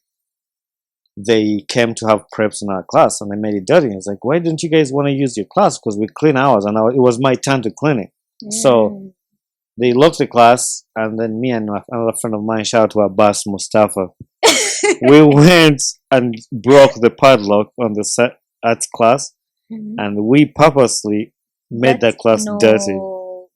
They came to have preps in our class, and they made it dirty. It's like, why don't you guys want to use your class? Because we clean ours, and it was my turn to clean it. So They locked the class, and then me and another friend of mine, shout out to Abbas Mustafa, we went and broke the padlock on the arts class, and we purposely made that class dirty,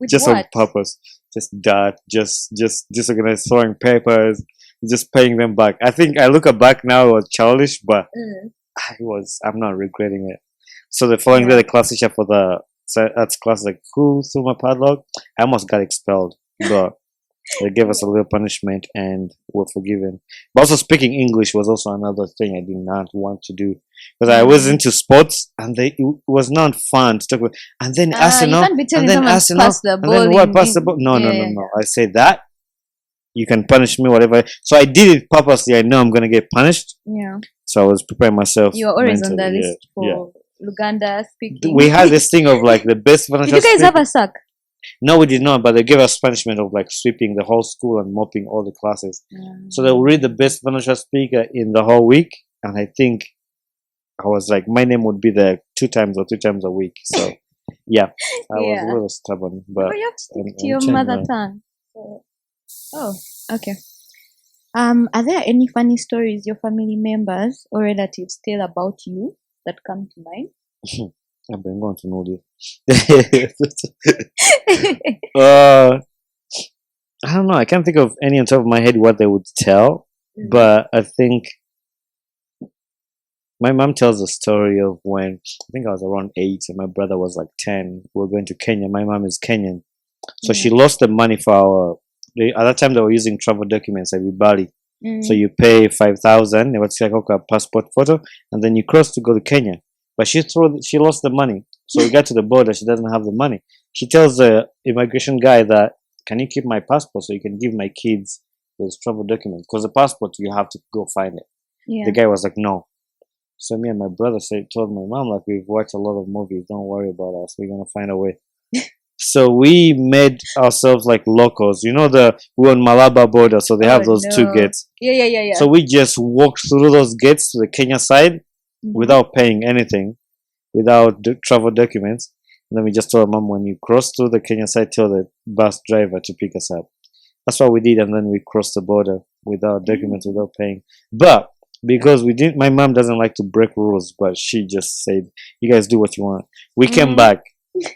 With just what? on purpose, just dirt, just disorganized, throwing papers, just paying them back. I think I look back now, it was childish, but I'm not regretting it. So the following day, the class teacher for the arts class like, who threw my padlock? I almost got expelled, but they gave us a little punishment and were forgiven. But also speaking English was also another thing I did not want to do, because I was into sports and it was not fun to talk about. And then Arsenal, you can't be telling and then someone pass the and ball then what? in- Pass the ball? No, Yeah, no, no, yeah, no. I say that you can punish me, whatever. So I did it purposely. I know I'm gonna get punished, Yeah. so I was preparing myself. You are always on the mentally, list for Uganda speaking. We had this thing of like the best Did financial you guys have a sack? No, we did not, but they gave us punishment of like sweeping the whole school and mopping all the classes. So they will read the best financial speaker in the whole week, and I think I was like, my name would be there 2 times or 3 times a week. So yeah, I was a little stubborn, but you have to stick to I'm your changing mother now. tongue. Oh, okay. Are there any funny stories your family members or relatives tell about you that come to mind? I've been going to know this. I don't know. I can't think of any on top of my head what they would tell, but I think my mom tells the story of when I think I was around 8 and my brother was like 10. We were going to Kenya. My mom is Kenyan, so she lost the money for our. At that time, they were using travel documents like Bali. So you pay 5,000. They would say a passport photo, and then you cross to go to Kenya. But she lost the money. So we got to the border. She doesn't have the money. She tells the immigration guy that, can you keep my passport so you can give my kids those travel documents? Because the passport, you have to go find it. The guy was like, no. So me and my brother told my mom, like, we've watched a lot of movies. Don't worry about us. We're going to find a way. So we made ourselves like locals. You know, we're on Malaba border. So they have those 2 gates. Yeah. So we just walked through those gates to the Kenya side without paying anything, without travel documents. And then we just told mom, when you cross through the Kenya side, tell the bus driver to pick us up. That's what we did. And then we crossed the border without documents, without paying. But because my mom doesn't like to break rules, but she just said, you guys do what you want. We came back.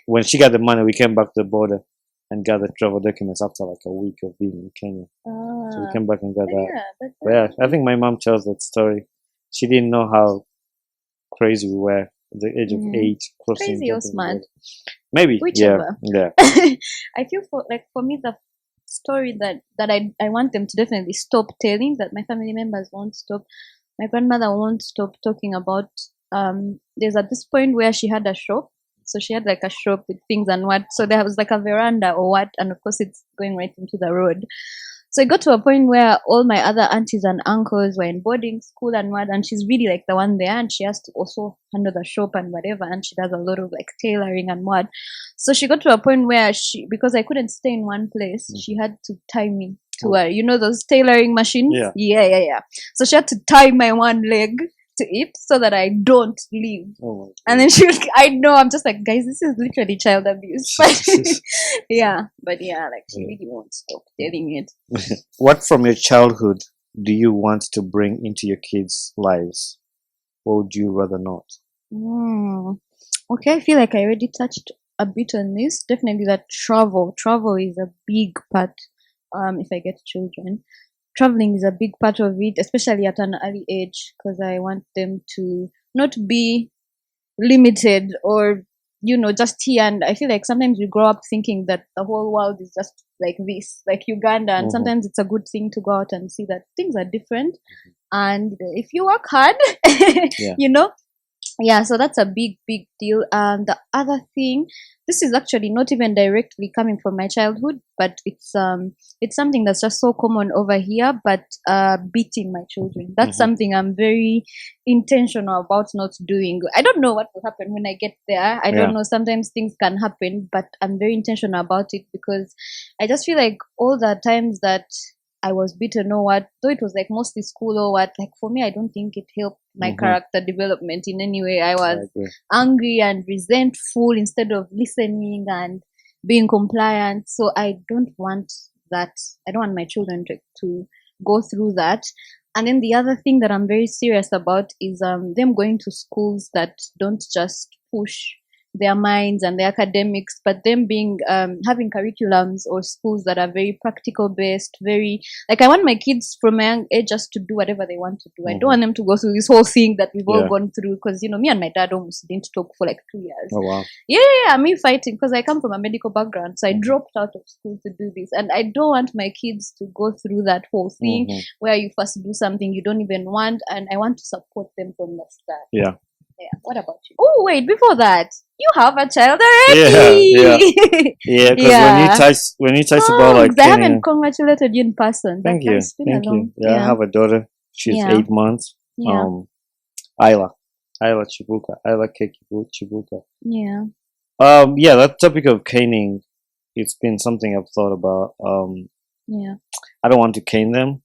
When she got the money, we came back to the border and got the travel documents after like a week of being in Kenya. So we came back and got that. But yeah, I think my mom tells that story. She didn't know how crazy we were at the age of 8, crossing. Crazy or smart? Maybe. Whichever. Yeah. I feel for me the story that I want them to definitely stop telling, that my family members won't stop. My grandmother won't stop talking about. There's at this point where she had a shop. So she had like a shop with things and what. So there was like a veranda or what, and of course it's going right into the road. So it got to a point where all my other aunties and uncles were in boarding school and what, and she's really like the one there, and she has to also handle the shop and whatever, and she does a lot of like tailoring and what. So she got to a point where because I couldn't stay in one place, she had to tie me to those tailoring machines. Yeah. So she had to tie my one leg to it so that I don't leave. And then I'm just like, guys, this is literally child abuse. But like she really won't stop telling it. What from your childhood do you want to bring into your kids' lives? Or would you rather not? Okay, I feel like I already touched a bit on this. Definitely that travel is a big part. If I get children, traveling is a big part of it, especially at an early age, because I want them to not be limited or, just here. And I feel like sometimes we grow up thinking that the whole world is just like this, like Uganda. And sometimes it's a good thing to go out and see that things are different. And if you work hard, so that's a big deal. And the other thing, this is actually not even directly coming from my childhood, but it's something that's just so common over here. But beating my children, that's something I'm very intentional about not doing. I don't know what will happen when I get there. I don't know. Sometimes things can happen, but I'm very intentional about it, because I just feel like all the times that I was beaten or what, though it was like mostly school or what, like for me, I don't think it helped my character development in any way. I was angry and resentful instead of listening, and being compliant. So I don't want that. I don't want my children to go through that. And then the other thing that I'm very serious about is them going to schools that don't just push their minds and their academics, but them being having curriculums or schools that are very practical based, very like I want my kids from a young age just to do whatever they want to do. I don't want them to go through this whole thing that we've all gone through, because me and my dad almost didn't talk for like 2 years. Oh wow. Yeah, me fighting because I come from a medical background, so I dropped out of school to do this, and I don't want my kids to go through that whole thing where you first do something you don't even want, and I want to support them from the start. Yeah. What about you? Oh wait, before that, you have a child already. Yeah. Because when you touch about like, I haven't congratulated you in person. Thank you. Yeah, I have a daughter. She's 8 months. Isla Chibuka. Isla Chibuka. Yeah. That topic of caning, it's been something I've thought about. I don't want to cane them.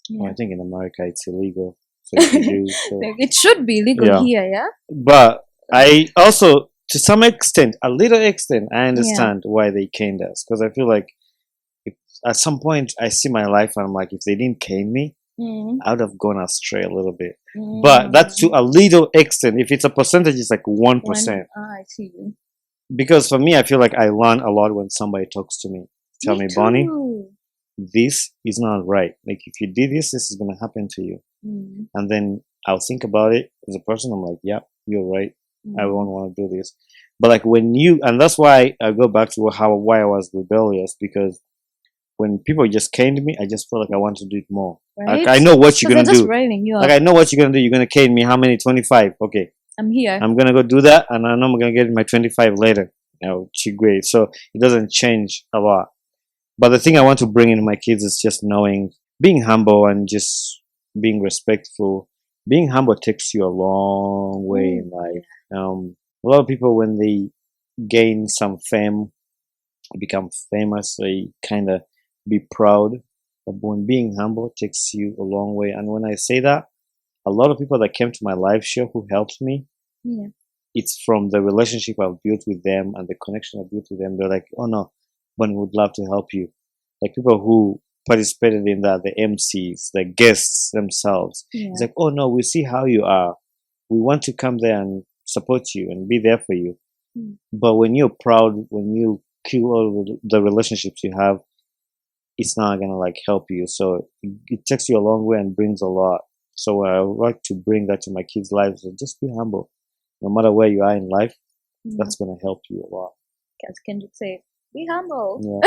Well, I think in America it's illegal. So it should be legal here, yeah. But I also, to some extent, a little extent, I understand why they caned us, because I feel like if at some point I see my life and I'm like, if they didn't cane me, I would have gone astray a little bit. But that's to a little extent. If it's a percentage, it's like 1%. I see. Because for me, I feel like I learn a lot when somebody talks to me. Tell me, Bonnie, this is not right. Like, if you did this is going to happen to you. And then I'll think about it as a person. I'm like, yeah, you're right. I won't want to do this. But like and that's why I go back to why I was rebellious, because when people just caned me, I just felt like I want to do it more. Right? Like, I know what you're going to do. You like, I know what you're going to do. You're going to cane me. How many? 25. Okay. I'm here. I'm going to go do that. And I know I'm going to get my 25 later. Chigwe. So it doesn't change a lot. But the thing I want to bring into my kids is just knowing, being humble and just being respectful. Being humble takes you a long way in life. A lot of people, when they gain some fame, become famous, they kind of be proud. But when being humble takes you a long way. And when I say that, a lot of people that came to my live show who helped me, it's from the relationship I've built with them and the connection I've built with them. They're like, oh no, Bunny would love to help you. Like, people who participated in that, the MCs, the guests themselves. It's like, oh no, we see how you are. We want to come there and support you and be there for you. But when you're proud, when you kill all the relationships you have, it's not gonna like help you. So it takes you a long way and brings a lot. So I would like to bring that to my kids' lives, and just be humble. No matter where you are in life, that's gonna help you a lot. As Kendrick said, be humble.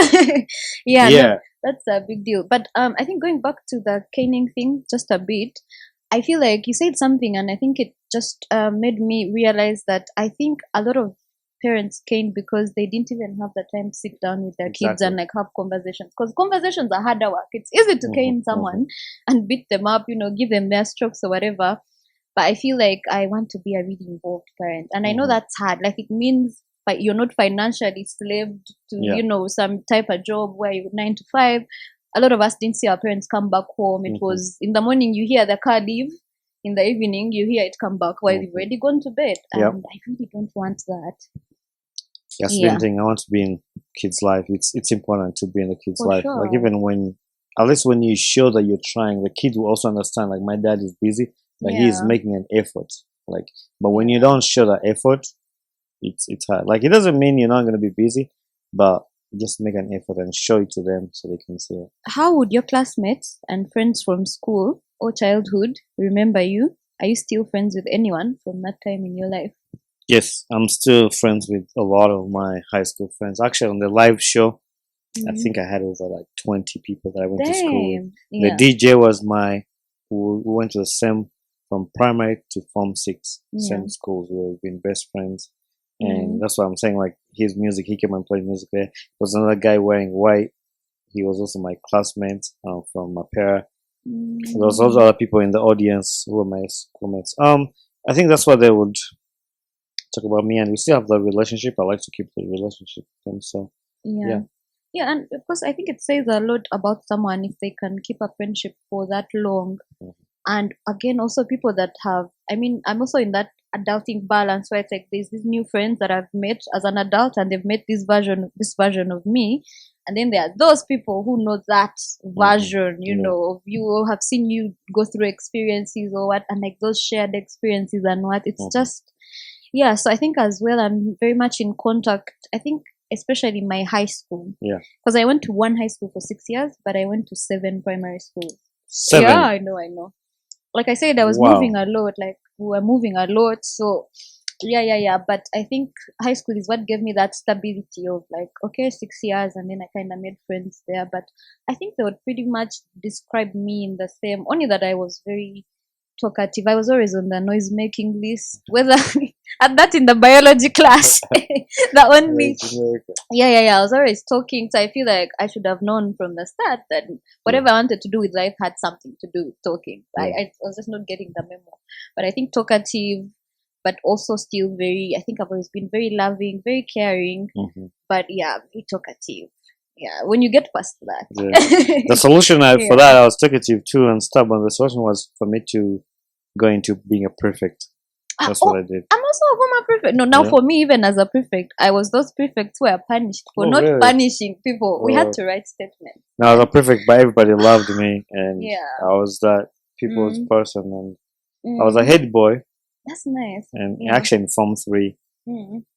Yeah. No, that's a big deal. But I think going back to the caning thing just a bit, I feel like you said something, and I think it just made me realize that I think a lot of parents cane because they didn't even have the time to sit down with their kids and like have conversations, because conversations are harder work. It's easy to cane someone and beat them up, give them their strokes or whatever. But I feel like I want to be a really involved parent, and I know that's hard. Like, it means you're not financially slaved to some type of job where you're 9 to 5. A lot of us didn't see our parents come back home. It was in the morning you hear the car leave, in the evening you hear it come back while you've already gone to bed. And I really don't want that. That's the thing. I want to be in kids' life. It's important to be in the kids' life. Sure. Like, even when, at least when you show that you're trying, the kid will also understand, like, my dad is busy, but he is making an effort. Like, but when you don't show that effort, it's hard. Like, it doesn't mean you're not going to be busy, but just make an effort and show it to them so they can see it. How would your classmates and friends from school or childhood remember you? Are you still friends with anyone from that time in your life? Yes, I'm still friends with a lot of my high school friends. Actually, on the live show, I think I had over like 20 people that I went to school with. The DJ was we went to the same, from primary to Form 6, same schools. We've been best friends. And that's what I'm saying, like, his music, he came and played music there. There was another guy wearing white. He was also my classmate from Mapera. There was also other people in the audience who were my schoolmates. I think that's what they would talk about me, and we still have the relationship. I like to keep the relationship with them. So yeah, and of course I think it says a lot about someone if they can keep a friendship for that long. And again, also people that have, I'm also in that adulting balance where it's like there's these new friends that I've met as an adult and they've met this version of me. And then there are those people who know that version, you know, of you, or have seen you go through experiences or what, and like those shared experiences and what. It's just, yeah. So I think as well, I'm very much in contact. I think especially in my high school. Yeah. Because I went to one high school for 6 years, but I went to 7 primary schools. 7? Yeah, I know. Like I said, I was moving a lot. Like we were moving a lot. So yeah. But I think high school is what gave me that stability of like, okay, 6 years, and then I kind of made friends there. But I think they would pretty much describe me in the same, only that I was very talkative. I was always on the noise making list, whether at that in the biology class. That only I was always talking. So I feel like I should have known from the start that whatever I wanted to do with life had something to do with talking. I was just not getting the memo. But I think talkative, but also still very, I think I've always been very loving, very caring, but yeah, very talkative. Yeah, when you get past that. The solution for that, I was talkative too and stubborn. The solution was for me to go into being a prefect. That's what I did. I'm also a former prefect. No, now for me, even as a prefect, I was those prefects who were punished for not punishing people. We had to write statements. No, I was a prefect, but everybody loved me, and I was that people's person, and I was a head boy. That's nice. And actually in Form 3.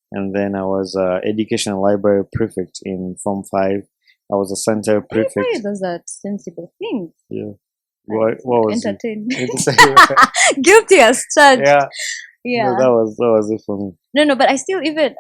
And then I was education and library prefect in Form 5. I was a center prefect. Those are sensible things. Yeah. What was entertainment? Guilty as charged. Yeah. No, that was it for me. No, but I still even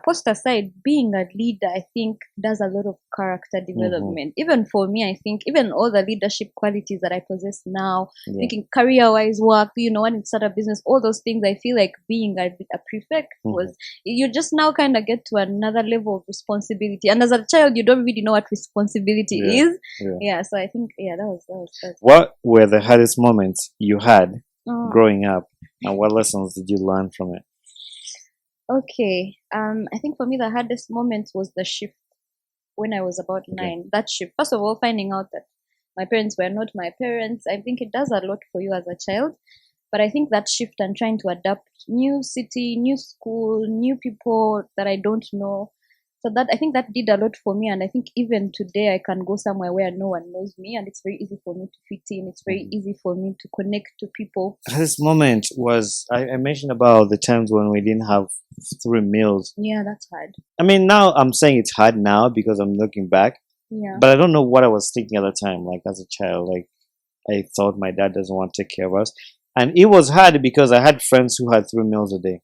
post aside, being a leader, I think does a lot of character development. Even for me, I think even all the leadership qualities that I possess now, thinking career-wise work, when you start a business, all those things, I feel like being a prefect was, you just now kind of get to another level of responsibility. And as a child, you don't really know what responsibility is. Yeah, so I think, that was. What were the hardest moments you had growing up, and what lessons did you learn from it? Okay, I think for me the hardest moment was the shift when I was about 9. That shift, first of all, finding out that my parents were not my parents. I think it does a lot for you as a child, but I think that shift and trying to adapt, new city, new school, new people that I don't know. So that, I think that did a lot for me, and I think even today I can go somewhere where no one knows me, and it's very easy for me to fit in. It's very easy for me to connect to people. This moment was, I mentioned about the times when we didn't have 3 meals. Yeah, that's hard. I mean, now I'm saying it's hard now because I'm looking back. Yeah. But I don't know what I was thinking at the time, like as a child. Like, I thought my dad doesn't want to take care of us. And it was hard because I had friends who had 3 meals a day.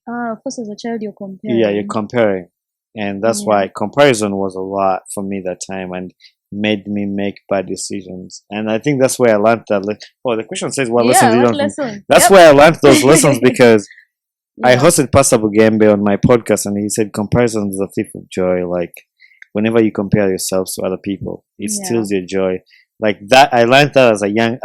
Of course, as a child, you're comparing. Yeah, you're comparing. And that's why comparison was a lot for me that time and made me make bad decisions. And I think that's where I learned that. The question says, what lessons did you learn? That's where I learned those lessons because I hosted Pastor Bugembe on my podcast, and he said comparison is a thief of joy. Like, whenever you compare yourselves to other people, it steals your joy. Like that, I learned that at a young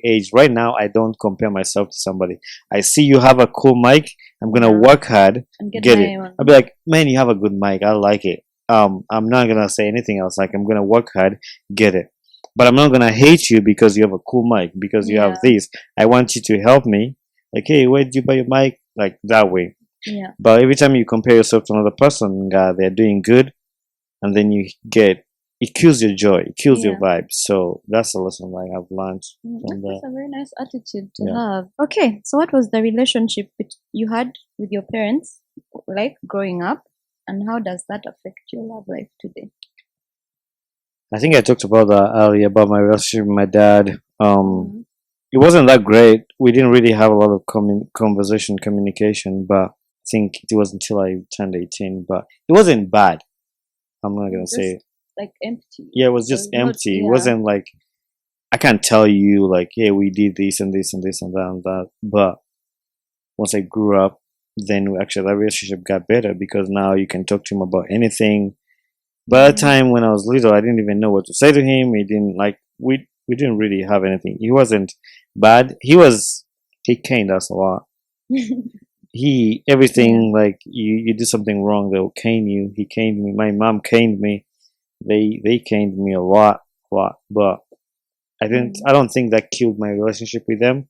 age. Right now, I don't compare myself to somebody. I see you have a cool mic. I'm gonna work hard, get it. I'll be like, man, you have a good mic. I like it. I'm not gonna say anything else. Like, I'm gonna work hard, get it. But I'm not gonna hate you because you have a cool mic, because you have this. I want you to help me. Like, hey, where did you buy your mic? Like that way. Yeah. But every time you compare yourself to another person, they're doing good, and then it kills your joy, it kills your vibe. So that's a lesson I have learned from that. That's a very nice attitude to have. Okay, so what was the relationship you had with your parents, like growing up, and how does that affect your love life today? I think I talked about that earlier, about my relationship with my dad. It wasn't that great. We didn't really have a lot of communication, but I think it was until I turned 18. But it wasn't bad. I'm not going to say it. Like empty. Yeah, it was just empty. It wasn't like, I can't tell you like, hey, we did this and this and this and that and that. But once I grew up, then that relationship got better because now you can talk to him about anything. By the time when I was little, I didn't even know what to say to him. He didn't like, we didn't really have anything. He wasn't bad. He caned us a lot. Everything like you do something wrong, they'll cane you. He caned me. My mom caned me. They caned me a lot, but I don't think that killed my relationship with them.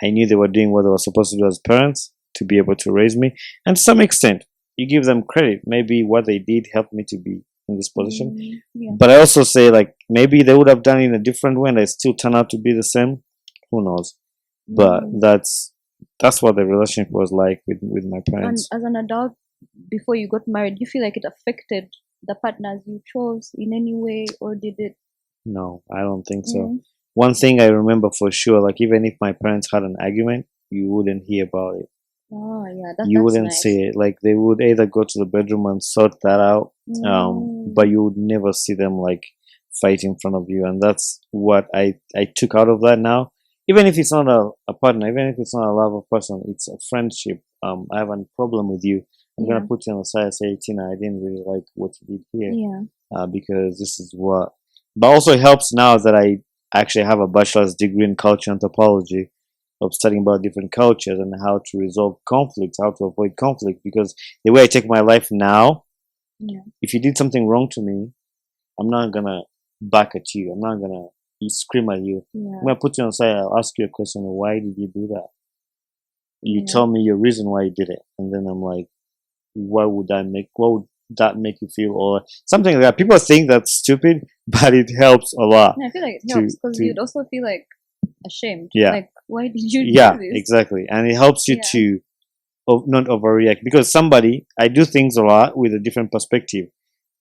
I knew they were doing what they were supposed to do as parents to be able to raise me. And to some extent, you give them credit. Maybe what they did helped me to be in this position. Yeah. But I also say, like, maybe they would have done it in a different way and I still turn out to be the same. Who knows? But that's what the relationship was like with my parents. And as an adult, before you got married, do you feel like it affected the partners you chose in any way, or did it? No, I don't think so. One thing I remember for sure, like, even if my parents had an argument, you wouldn't hear about it. Oh, yeah, You that's wouldn't nice. see it. Like, they would either go to the bedroom and sort that out, but you would never see them like fight in front of you. And that's what I took out of that now. Even if it's not a partner, even if it's not a lover person, it's a friendship. I have a problem with you. I'm gonna put you on the side and say, Tina, I didn't really like what you did here. Yeah. Because this is what. But also it helps now that I actually have a bachelor's degree in culture anthropology, of studying about different cultures and how to resolve conflicts, how to avoid conflict. Because the way I take my life now, if you did something wrong to me, I'm not gonna back at you. I'm not gonna scream at you. I'm gonna put you on the side. I'll ask you a question. Why did you do that? You tell me your reason why you did it, and then I'm like, what would that make you feel, or something like that. People think that's stupid, but it helps a lot. I feel like it helps because you'd also feel like ashamed. Yeah. Like, why did you do Yeah, this? exactly. And it helps you to not overreact, because I do things a lot with a different perspective.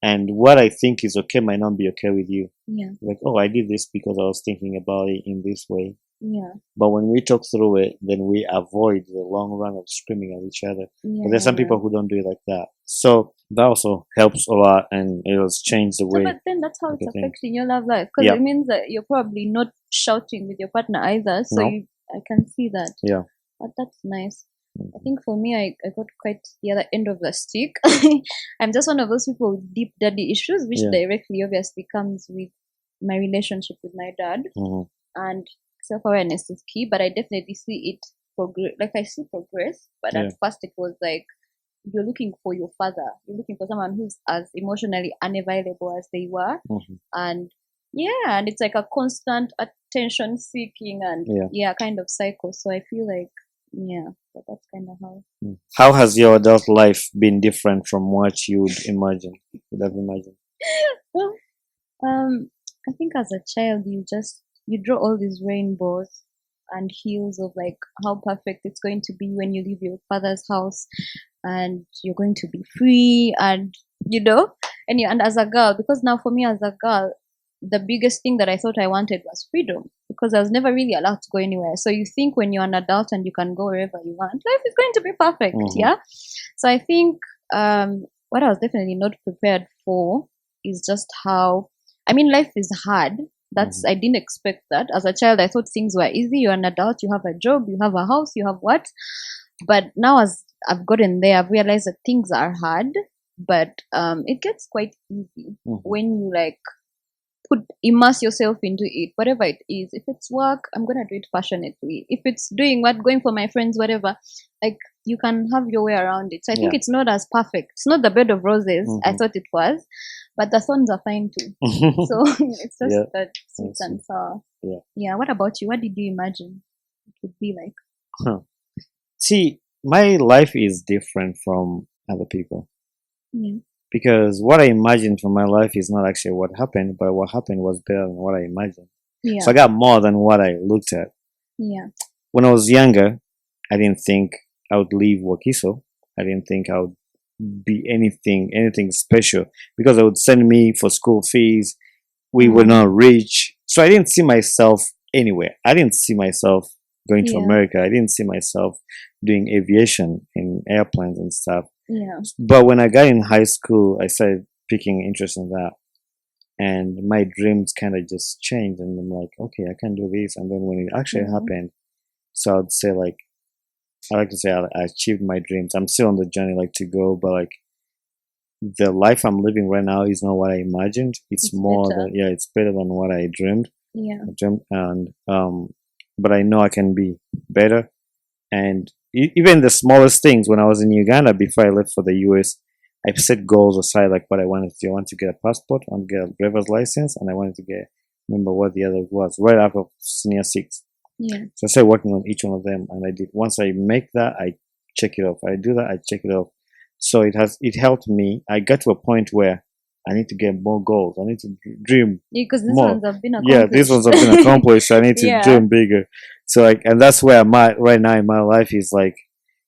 And what I think is okay might not be okay with you. Yeah. Like, oh, I did this because I was thinking about it in this way. Yeah. But when we talk through it, then we avoid the long run of screaming at each other. But there's some people who don't do it like that. So that also helps a lot, and it has changed the way. But then that's how it's affecting your love life, because it means that you're probably not shouting with your partner either. So I can see that. Yeah. But that's nice. I think for me, I got quite the other end of the stick. I'm just one of those people with deep daddy issues, which directly obviously comes with my relationship with my dad. And self-awareness is key, but I definitely see it progress. Like, I see progress, but at first it was like, you're looking for your father. You're looking for someone who's as emotionally unavailable as they were. And and it's like a constant attention seeking and kind of cycle. So I feel like, but that's kind of how. How has your adult life been different from what you would have imagined? I think as a child, you draw all these rainbows and hues of like how perfect it's going to be when you leave your father's house and you're going to be free, and and as a girl, because now for me as a girl, the biggest thing that I thought I wanted was freedom, because I was never really allowed to go anywhere. So you think when you're an adult and you can go wherever you want, life is going to be perfect. So I think what I was definitely not prepared for is just how, life is hard. I didn't expect that. As a child, I thought things were easy. You're an adult, you have a job, you have a house, you have what. But now as I've gotten there, I've realized that things are hard, but it gets quite easy when you immerse yourself into it, whatever it is. If it's work, I'm gonna do it passionately. If it's going for my friends, whatever, like, you can have your way around it. So I think it's not as perfect. It's not the bed of roses I thought it was, but the thorns are fine too. So it's just that sweet and sour. Yeah. What about you? What did you imagine it would be like? See, my life is different from other people. Because what I imagined for my life is not actually what happened, but what happened was better than what I imagined. So I got more than what I looked at. When I was younger, I didn't think I would leave Wakiso. I didn't think I would be anything special, because they would send me for school fees. We were not rich. So I didn't see myself anywhere. I didn't see myself going to America. I didn't see myself doing aviation in airplanes and stuff. But when I got in high school, I started picking interest in that, and my dreams kind of just changed, and I'm like, okay, I can do this. And then when it actually happened, so I'd say, like, I like to say I achieved my dreams. I'm still on the journey, like, to go, but like, the life I'm living right now is not what I imagined. It's more than, it's better than what I dreamed. And but I know I can be better. And even the smallest things, when I was in Uganda before I left for the US, I set goals aside, like what I wanted to do. I wanted to get a passport, I wanted to get a driver's license, and I wanted to remember what the other was, right after senior 6. Yeah. So I started working on each one of them, and I did. Once I make that, I check it off. I do that, I check it off. So it helped me. I got to a point where I need to get more goals. I need to dream Because these more. ones have been accomplished. Yeah, these ones have been accomplished. I need to Yeah. dream bigger. So and that's where I'm at right now in my life. Is like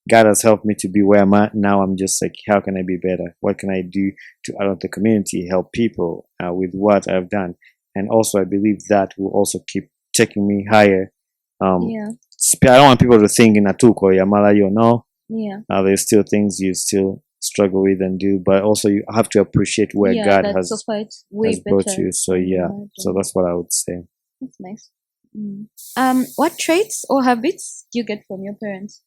God has helped me to be where I'm at now. I'm just like, how can I be better? What can I do to add on the community, help people with what I've done? And also, I believe that will also keep taking me higher. Yeah. I don't want people to think in Atuko, Yamala, no. Yeah. There's still things you still struggle with and do, but also you have to appreciate where God that's has, so far it's way has brought better you. So than yeah, imagined. so that's what I would say. That's nice. What traits or habits do you get from your parents?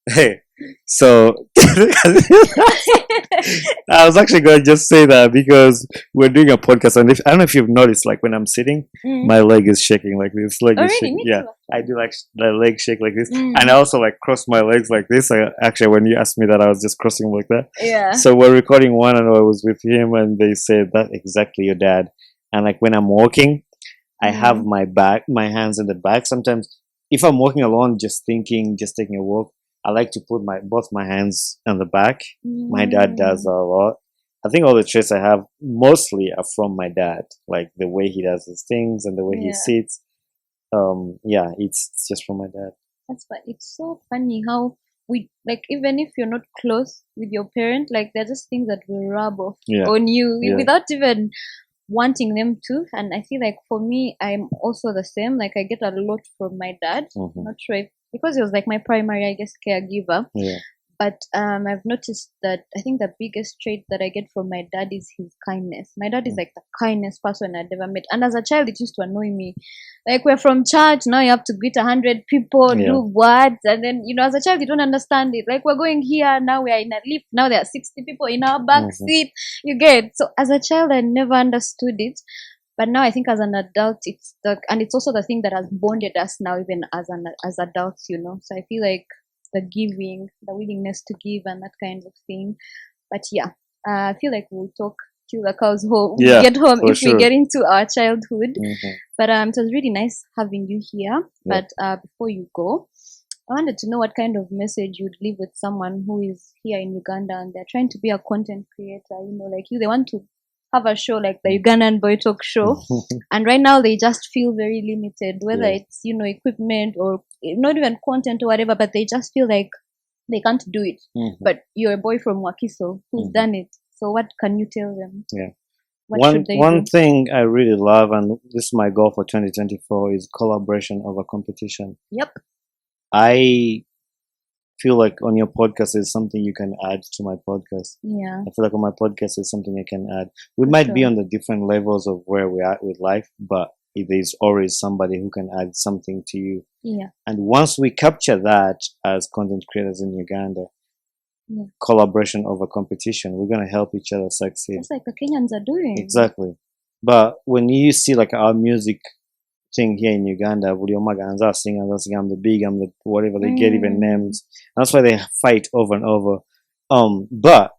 Hey, so I was actually going to just say that because we're doing a podcast, and I don't know if you've noticed, like when I'm sitting, my leg is shaking like this. Leg Oh, is really? shaking. Me Yeah, too. I do like the leg shake like this, and I also like cross my legs like this. Actually, when you asked me that, I was just crossing them like that. Yeah. So we're recording one, and I was with him, and they said that exactly your dad. And like when I'm walking, I have my hands in the back. Sometimes, if I'm walking alone, just thinking, just taking a walk, I like to put both my hands on the back. My dad does a lot. I think all the traits I have mostly are from my dad, like the way he does his things and the way he sits. It's just from my dad. That's why it's so funny how we like, even if you're not close with your parent, like they're just things that will rub off on you without even wanting them to. And I feel like for me, I'm also the same. Like I get a lot from my dad. Not sure if, because he was like my primary, I guess, caregiver. Yeah. But I've noticed that I think the biggest trait that I get from my dad is his kindness. My dad is like the kindest person I'd ever met. And as a child, it used to annoy me. Like we're from church, now you have to greet 100 people, do words. And then, as a child, you don't understand it. Like we're going here, now we're in a lift. Now there are 60 people in our back seat. You get. So as a child, I never understood it. But now I think as an adult, and it's also the thing that has bonded us now, even as adults, So I feel like the giving, the willingness to give, and that kind of thing. But I feel like we'll talk till the cows home. Get home if we get into our childhood. But it was really nice having you here. But before you go, I wanted to know what kind of message you'd leave with someone who is here in Uganda and they're trying to be a content creator. Like you, they want to have a show like the Ugandan Boy Talk Show, and right now they just feel very limited, whether it's equipment or not even content or whatever, but they just feel like they can't do it. But you're a boy from Wakiso who's done it, so what can you tell them? One thing I really love, and this is my goal for 2024, is collaboration over competition. Yep. I feel like on your podcast is something you can add to my podcast. Yeah. I feel like on my podcast is something you can add. We might be on the different levels of where we're at with life, but there's always somebody who can add something to you. Yeah. And once we capture that as content creators in Uganda, collaboration over competition, we're going to help each other succeed. Just like the Kenyans are doing. Exactly. But when you see like our music thing here in Uganda, I'm the big, I'm the whatever, they get even names. That's why they fight over and over. But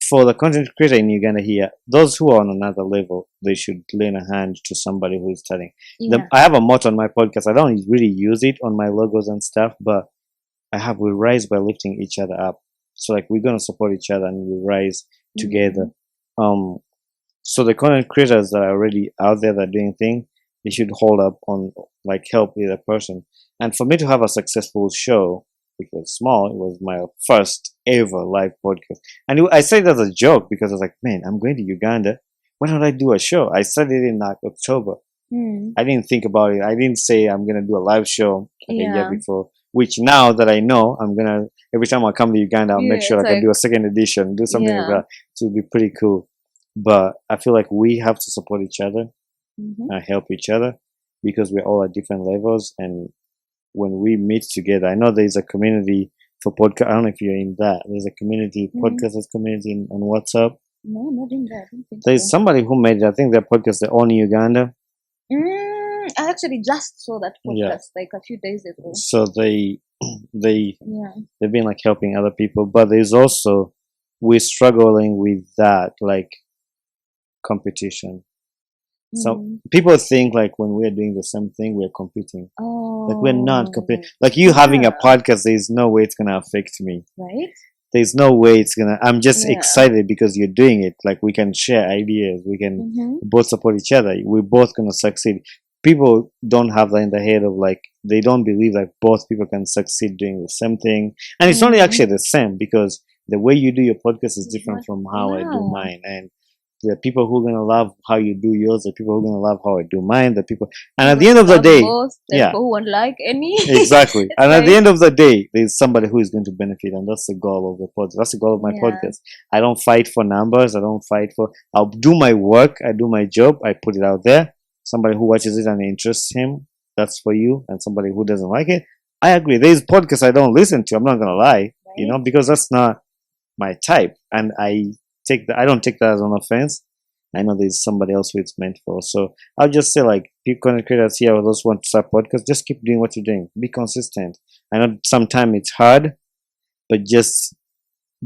for the content creator in Uganda here, those who are on another level, they should lend a hand to somebody who is starting. I have a motto on my podcast. I don't really use it on my logos and stuff, but we rise by lifting each other up. So like we're gonna support each other and we rise together. So the content creators that are already out there that are doing things, they should hold up on like help the other person. And for me to have a successful show, which was small, it was my first ever live podcast. And I say that as a joke because I was like, man, I'm going to Uganda. Why don't I do a show? I started in like October. I didn't think about it. I didn't say I'm going to do a live show like a year before, which now that I know, every time I come to Uganda, I'll make sure I can do a second edition, do something like that. It would be pretty cool. But I feel like we have to support each other and help each other because we're all at different levels. And when we meet together, I know there's a community for podcast. I don't know if you're in that. There's a community, podcasters community on WhatsApp. No, not in that. I don't think there's somebody who made it. I think their podcast, they're on Uganda. I actually just saw that podcast like a few days ago. So they've been like helping other people, but there's also, we're struggling with that like competition. So people think like when we're doing the same thing, we're competing. Oh. Like we're not competing. Like you having a podcast, there's no way it's gonna affect me. Right. There's no way it's gonna. I'm just excited because you're doing it. Like we can share ideas. We can both support each other. We're both gonna succeed. People don't have that in the head of like they don't believe that both people can succeed doing the same thing, and it's only actually the same because the way you do your podcast is different from how I do mine, and there are people who are gonna love how you do yours. There are people who are gonna love how I do mine. The people, and at the end of the day, people who won't like any. Exactly. And at the end of the day, there's somebody who is going to benefit, and that's the goal of the podcast. That's the goal of my podcast. I don't fight for numbers. I don't fight for. I'll do my work. I do my job. I put it out there. Somebody who watches it and it interests him, that's for you. And somebody who doesn't like it, I agree. There's podcasts I don't listen to. I'm not gonna lie, because that's not my type, and I don't take that as an offense. I know there's somebody else who it's meant for. So I'll just say, like, content creators here or those who want to start podcasts, just keep doing what you're doing. Be consistent. I know sometimes it's hard, but just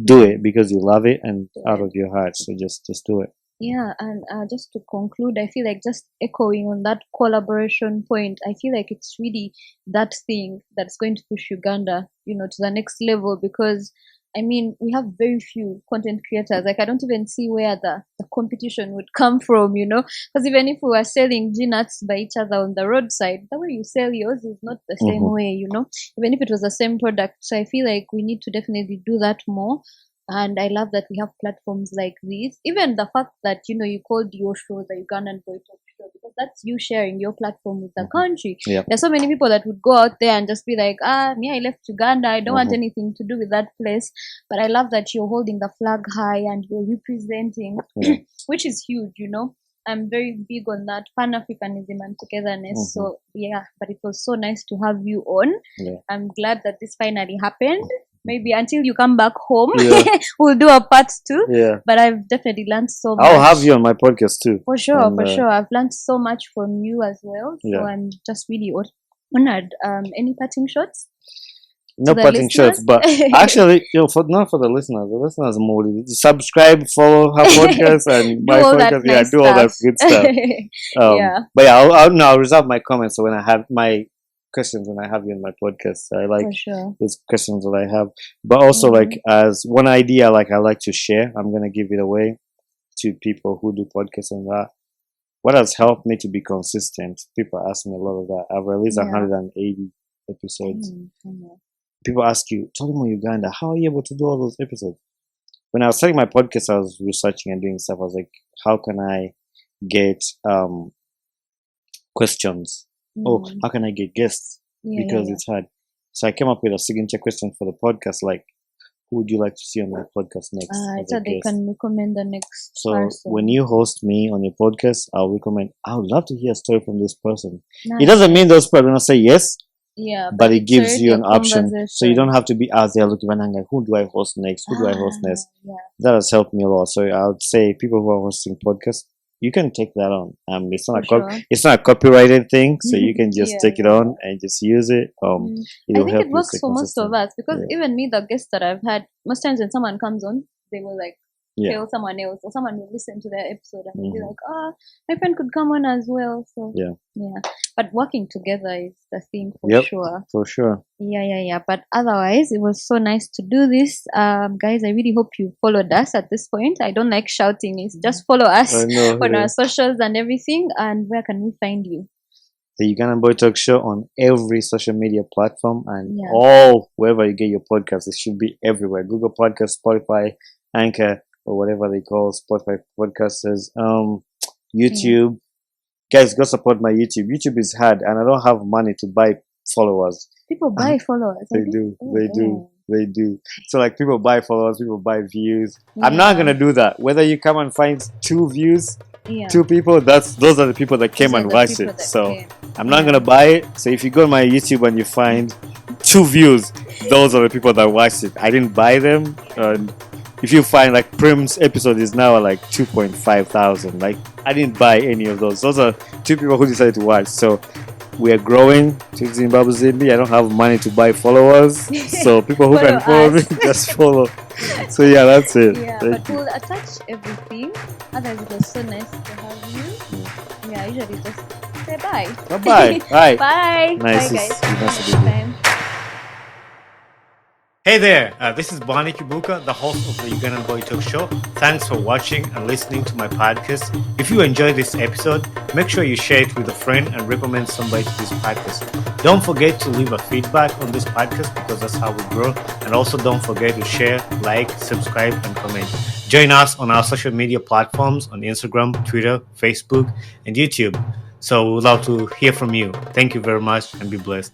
do it because you love it and out of your heart. So just do it. Yeah, and just to conclude, I feel like just echoing on that collaboration point, I feel like it's really that thing that's going to push Uganda, to the next level, because I mean, we have very few content creators. Like, I don't even see where the competition would come from, because even if we were selling nuts by each other on the roadside, the way you sell yours is not the same way, even if it was the same product. So I feel like we need to definitely do that more. And I love that we have platforms like these. Even the fact that, you called your show the Ugandan Boy Talk Show, because that's you sharing your platform with the country. Yep. There's so many people that would go out there and just be like, me, I left Uganda. I don't want anything to do with that place. But I love that you're holding the flag high and you're representing, which is huge, I'm very big on that Pan-Africanism and togetherness. So, but it was so nice to have you on. Yeah. I'm glad that this finally happened. Maybe until you come back home, we'll do a part 2. Yeah. But I've definitely learned so much. I'll have you on my podcast too. For sure. I've learned so much from you as well. So I'm just really honored. Any parting shots? No parting shots, but actually, not for the listeners. The listeners more subscribe, follow her podcast and my podcast. Do all that good stuff. But I'll reserve my comments. So when I have my questions, when I have you on my podcast, I like these questions that I have. But also, like, as one idea, like I like to share, I'm gonna give it away to people who do podcasts and that. What has helped me to be consistent? People ask me a lot of that. I've released 180 episodes. People ask you, Tolimo Uganda, how are you able to do all those episodes? When I was starting my podcast, I was researching and doing stuff. I was like, how can I get questions? How can I get guests? Because it's hard. So I came up with a signature question for the podcast, like, who would you like to see on my podcast next? So they can recommend the next person. So when you host me on your podcast, I'll recommend, I would love to hear a story from this person. Nice. It doesn't mean those people are going to say yes. Yeah, but it gives you an option, so you don't have to be out there looking around like, who do I host next? Who do I host next? That has helped me a lot. So I would say people who are hosting podcasts, you can take that on. It's not it's not a copyrighted thing, so you can just take it on and just use it. I think it works for most of us because even me, the guests that I've had, most times when someone comes on, they will like tell someone else, or someone will listen to their episode and they'll be like, my friend could come on as well. So but working together is the thing for sure. For sure. Yeah. But otherwise, it was so nice to do this. Guys, I really hope you followed us at this point. I don't like shouting. It's just follow us on our socials and everything. And where can we find you? The Ugandan Boy Talk Show on every social media platform and all wherever you get your podcast. It should be everywhere. Google Podcasts, Spotify, Anchor, or whatever they call Spotify podcasters. YouTube. Guys, go support my YouTube. YouTube is hard and I don't have money to buy followers. People buy followers. They do. So like people buy followers, people buy views. I'm not going to do that. Whether you come and find 2 views, 2 people, those are the people that came and watched it. So I'm not going to buy it. So if you go to my YouTube and you find 2 views, those are the people that watched it. I didn't buy them. If you find like Prim's episode is now like 2,500, like I didn't buy any of those. Those are 2 people who decided to watch. So we are growing to Zimbabwe Zimbi. I don't have money to buy followers. So people who can follow me, just follow. So yeah, that's it. Yeah, but we'll attach everything. Otherwise, it was so nice to have you. Yeah, I usually just say bye. Bye-bye. Bye. Bye. Nice Bye, to- guys. nice to See you be next here. time. Hey there, this is Bonnie Kibuka, the host of the Ugandan Boy Talk Show. Thanks for watching and listening to my podcast. If you enjoyed this episode, make sure you share it with a friend and recommend somebody to this podcast. Don't forget to leave a feedback on this podcast because that's how we grow. And also don't forget to share, like, subscribe, and comment. Join us on our social media platforms on Instagram, Twitter, Facebook, and YouTube. So we would love to hear from you. Thank you very much and be blessed.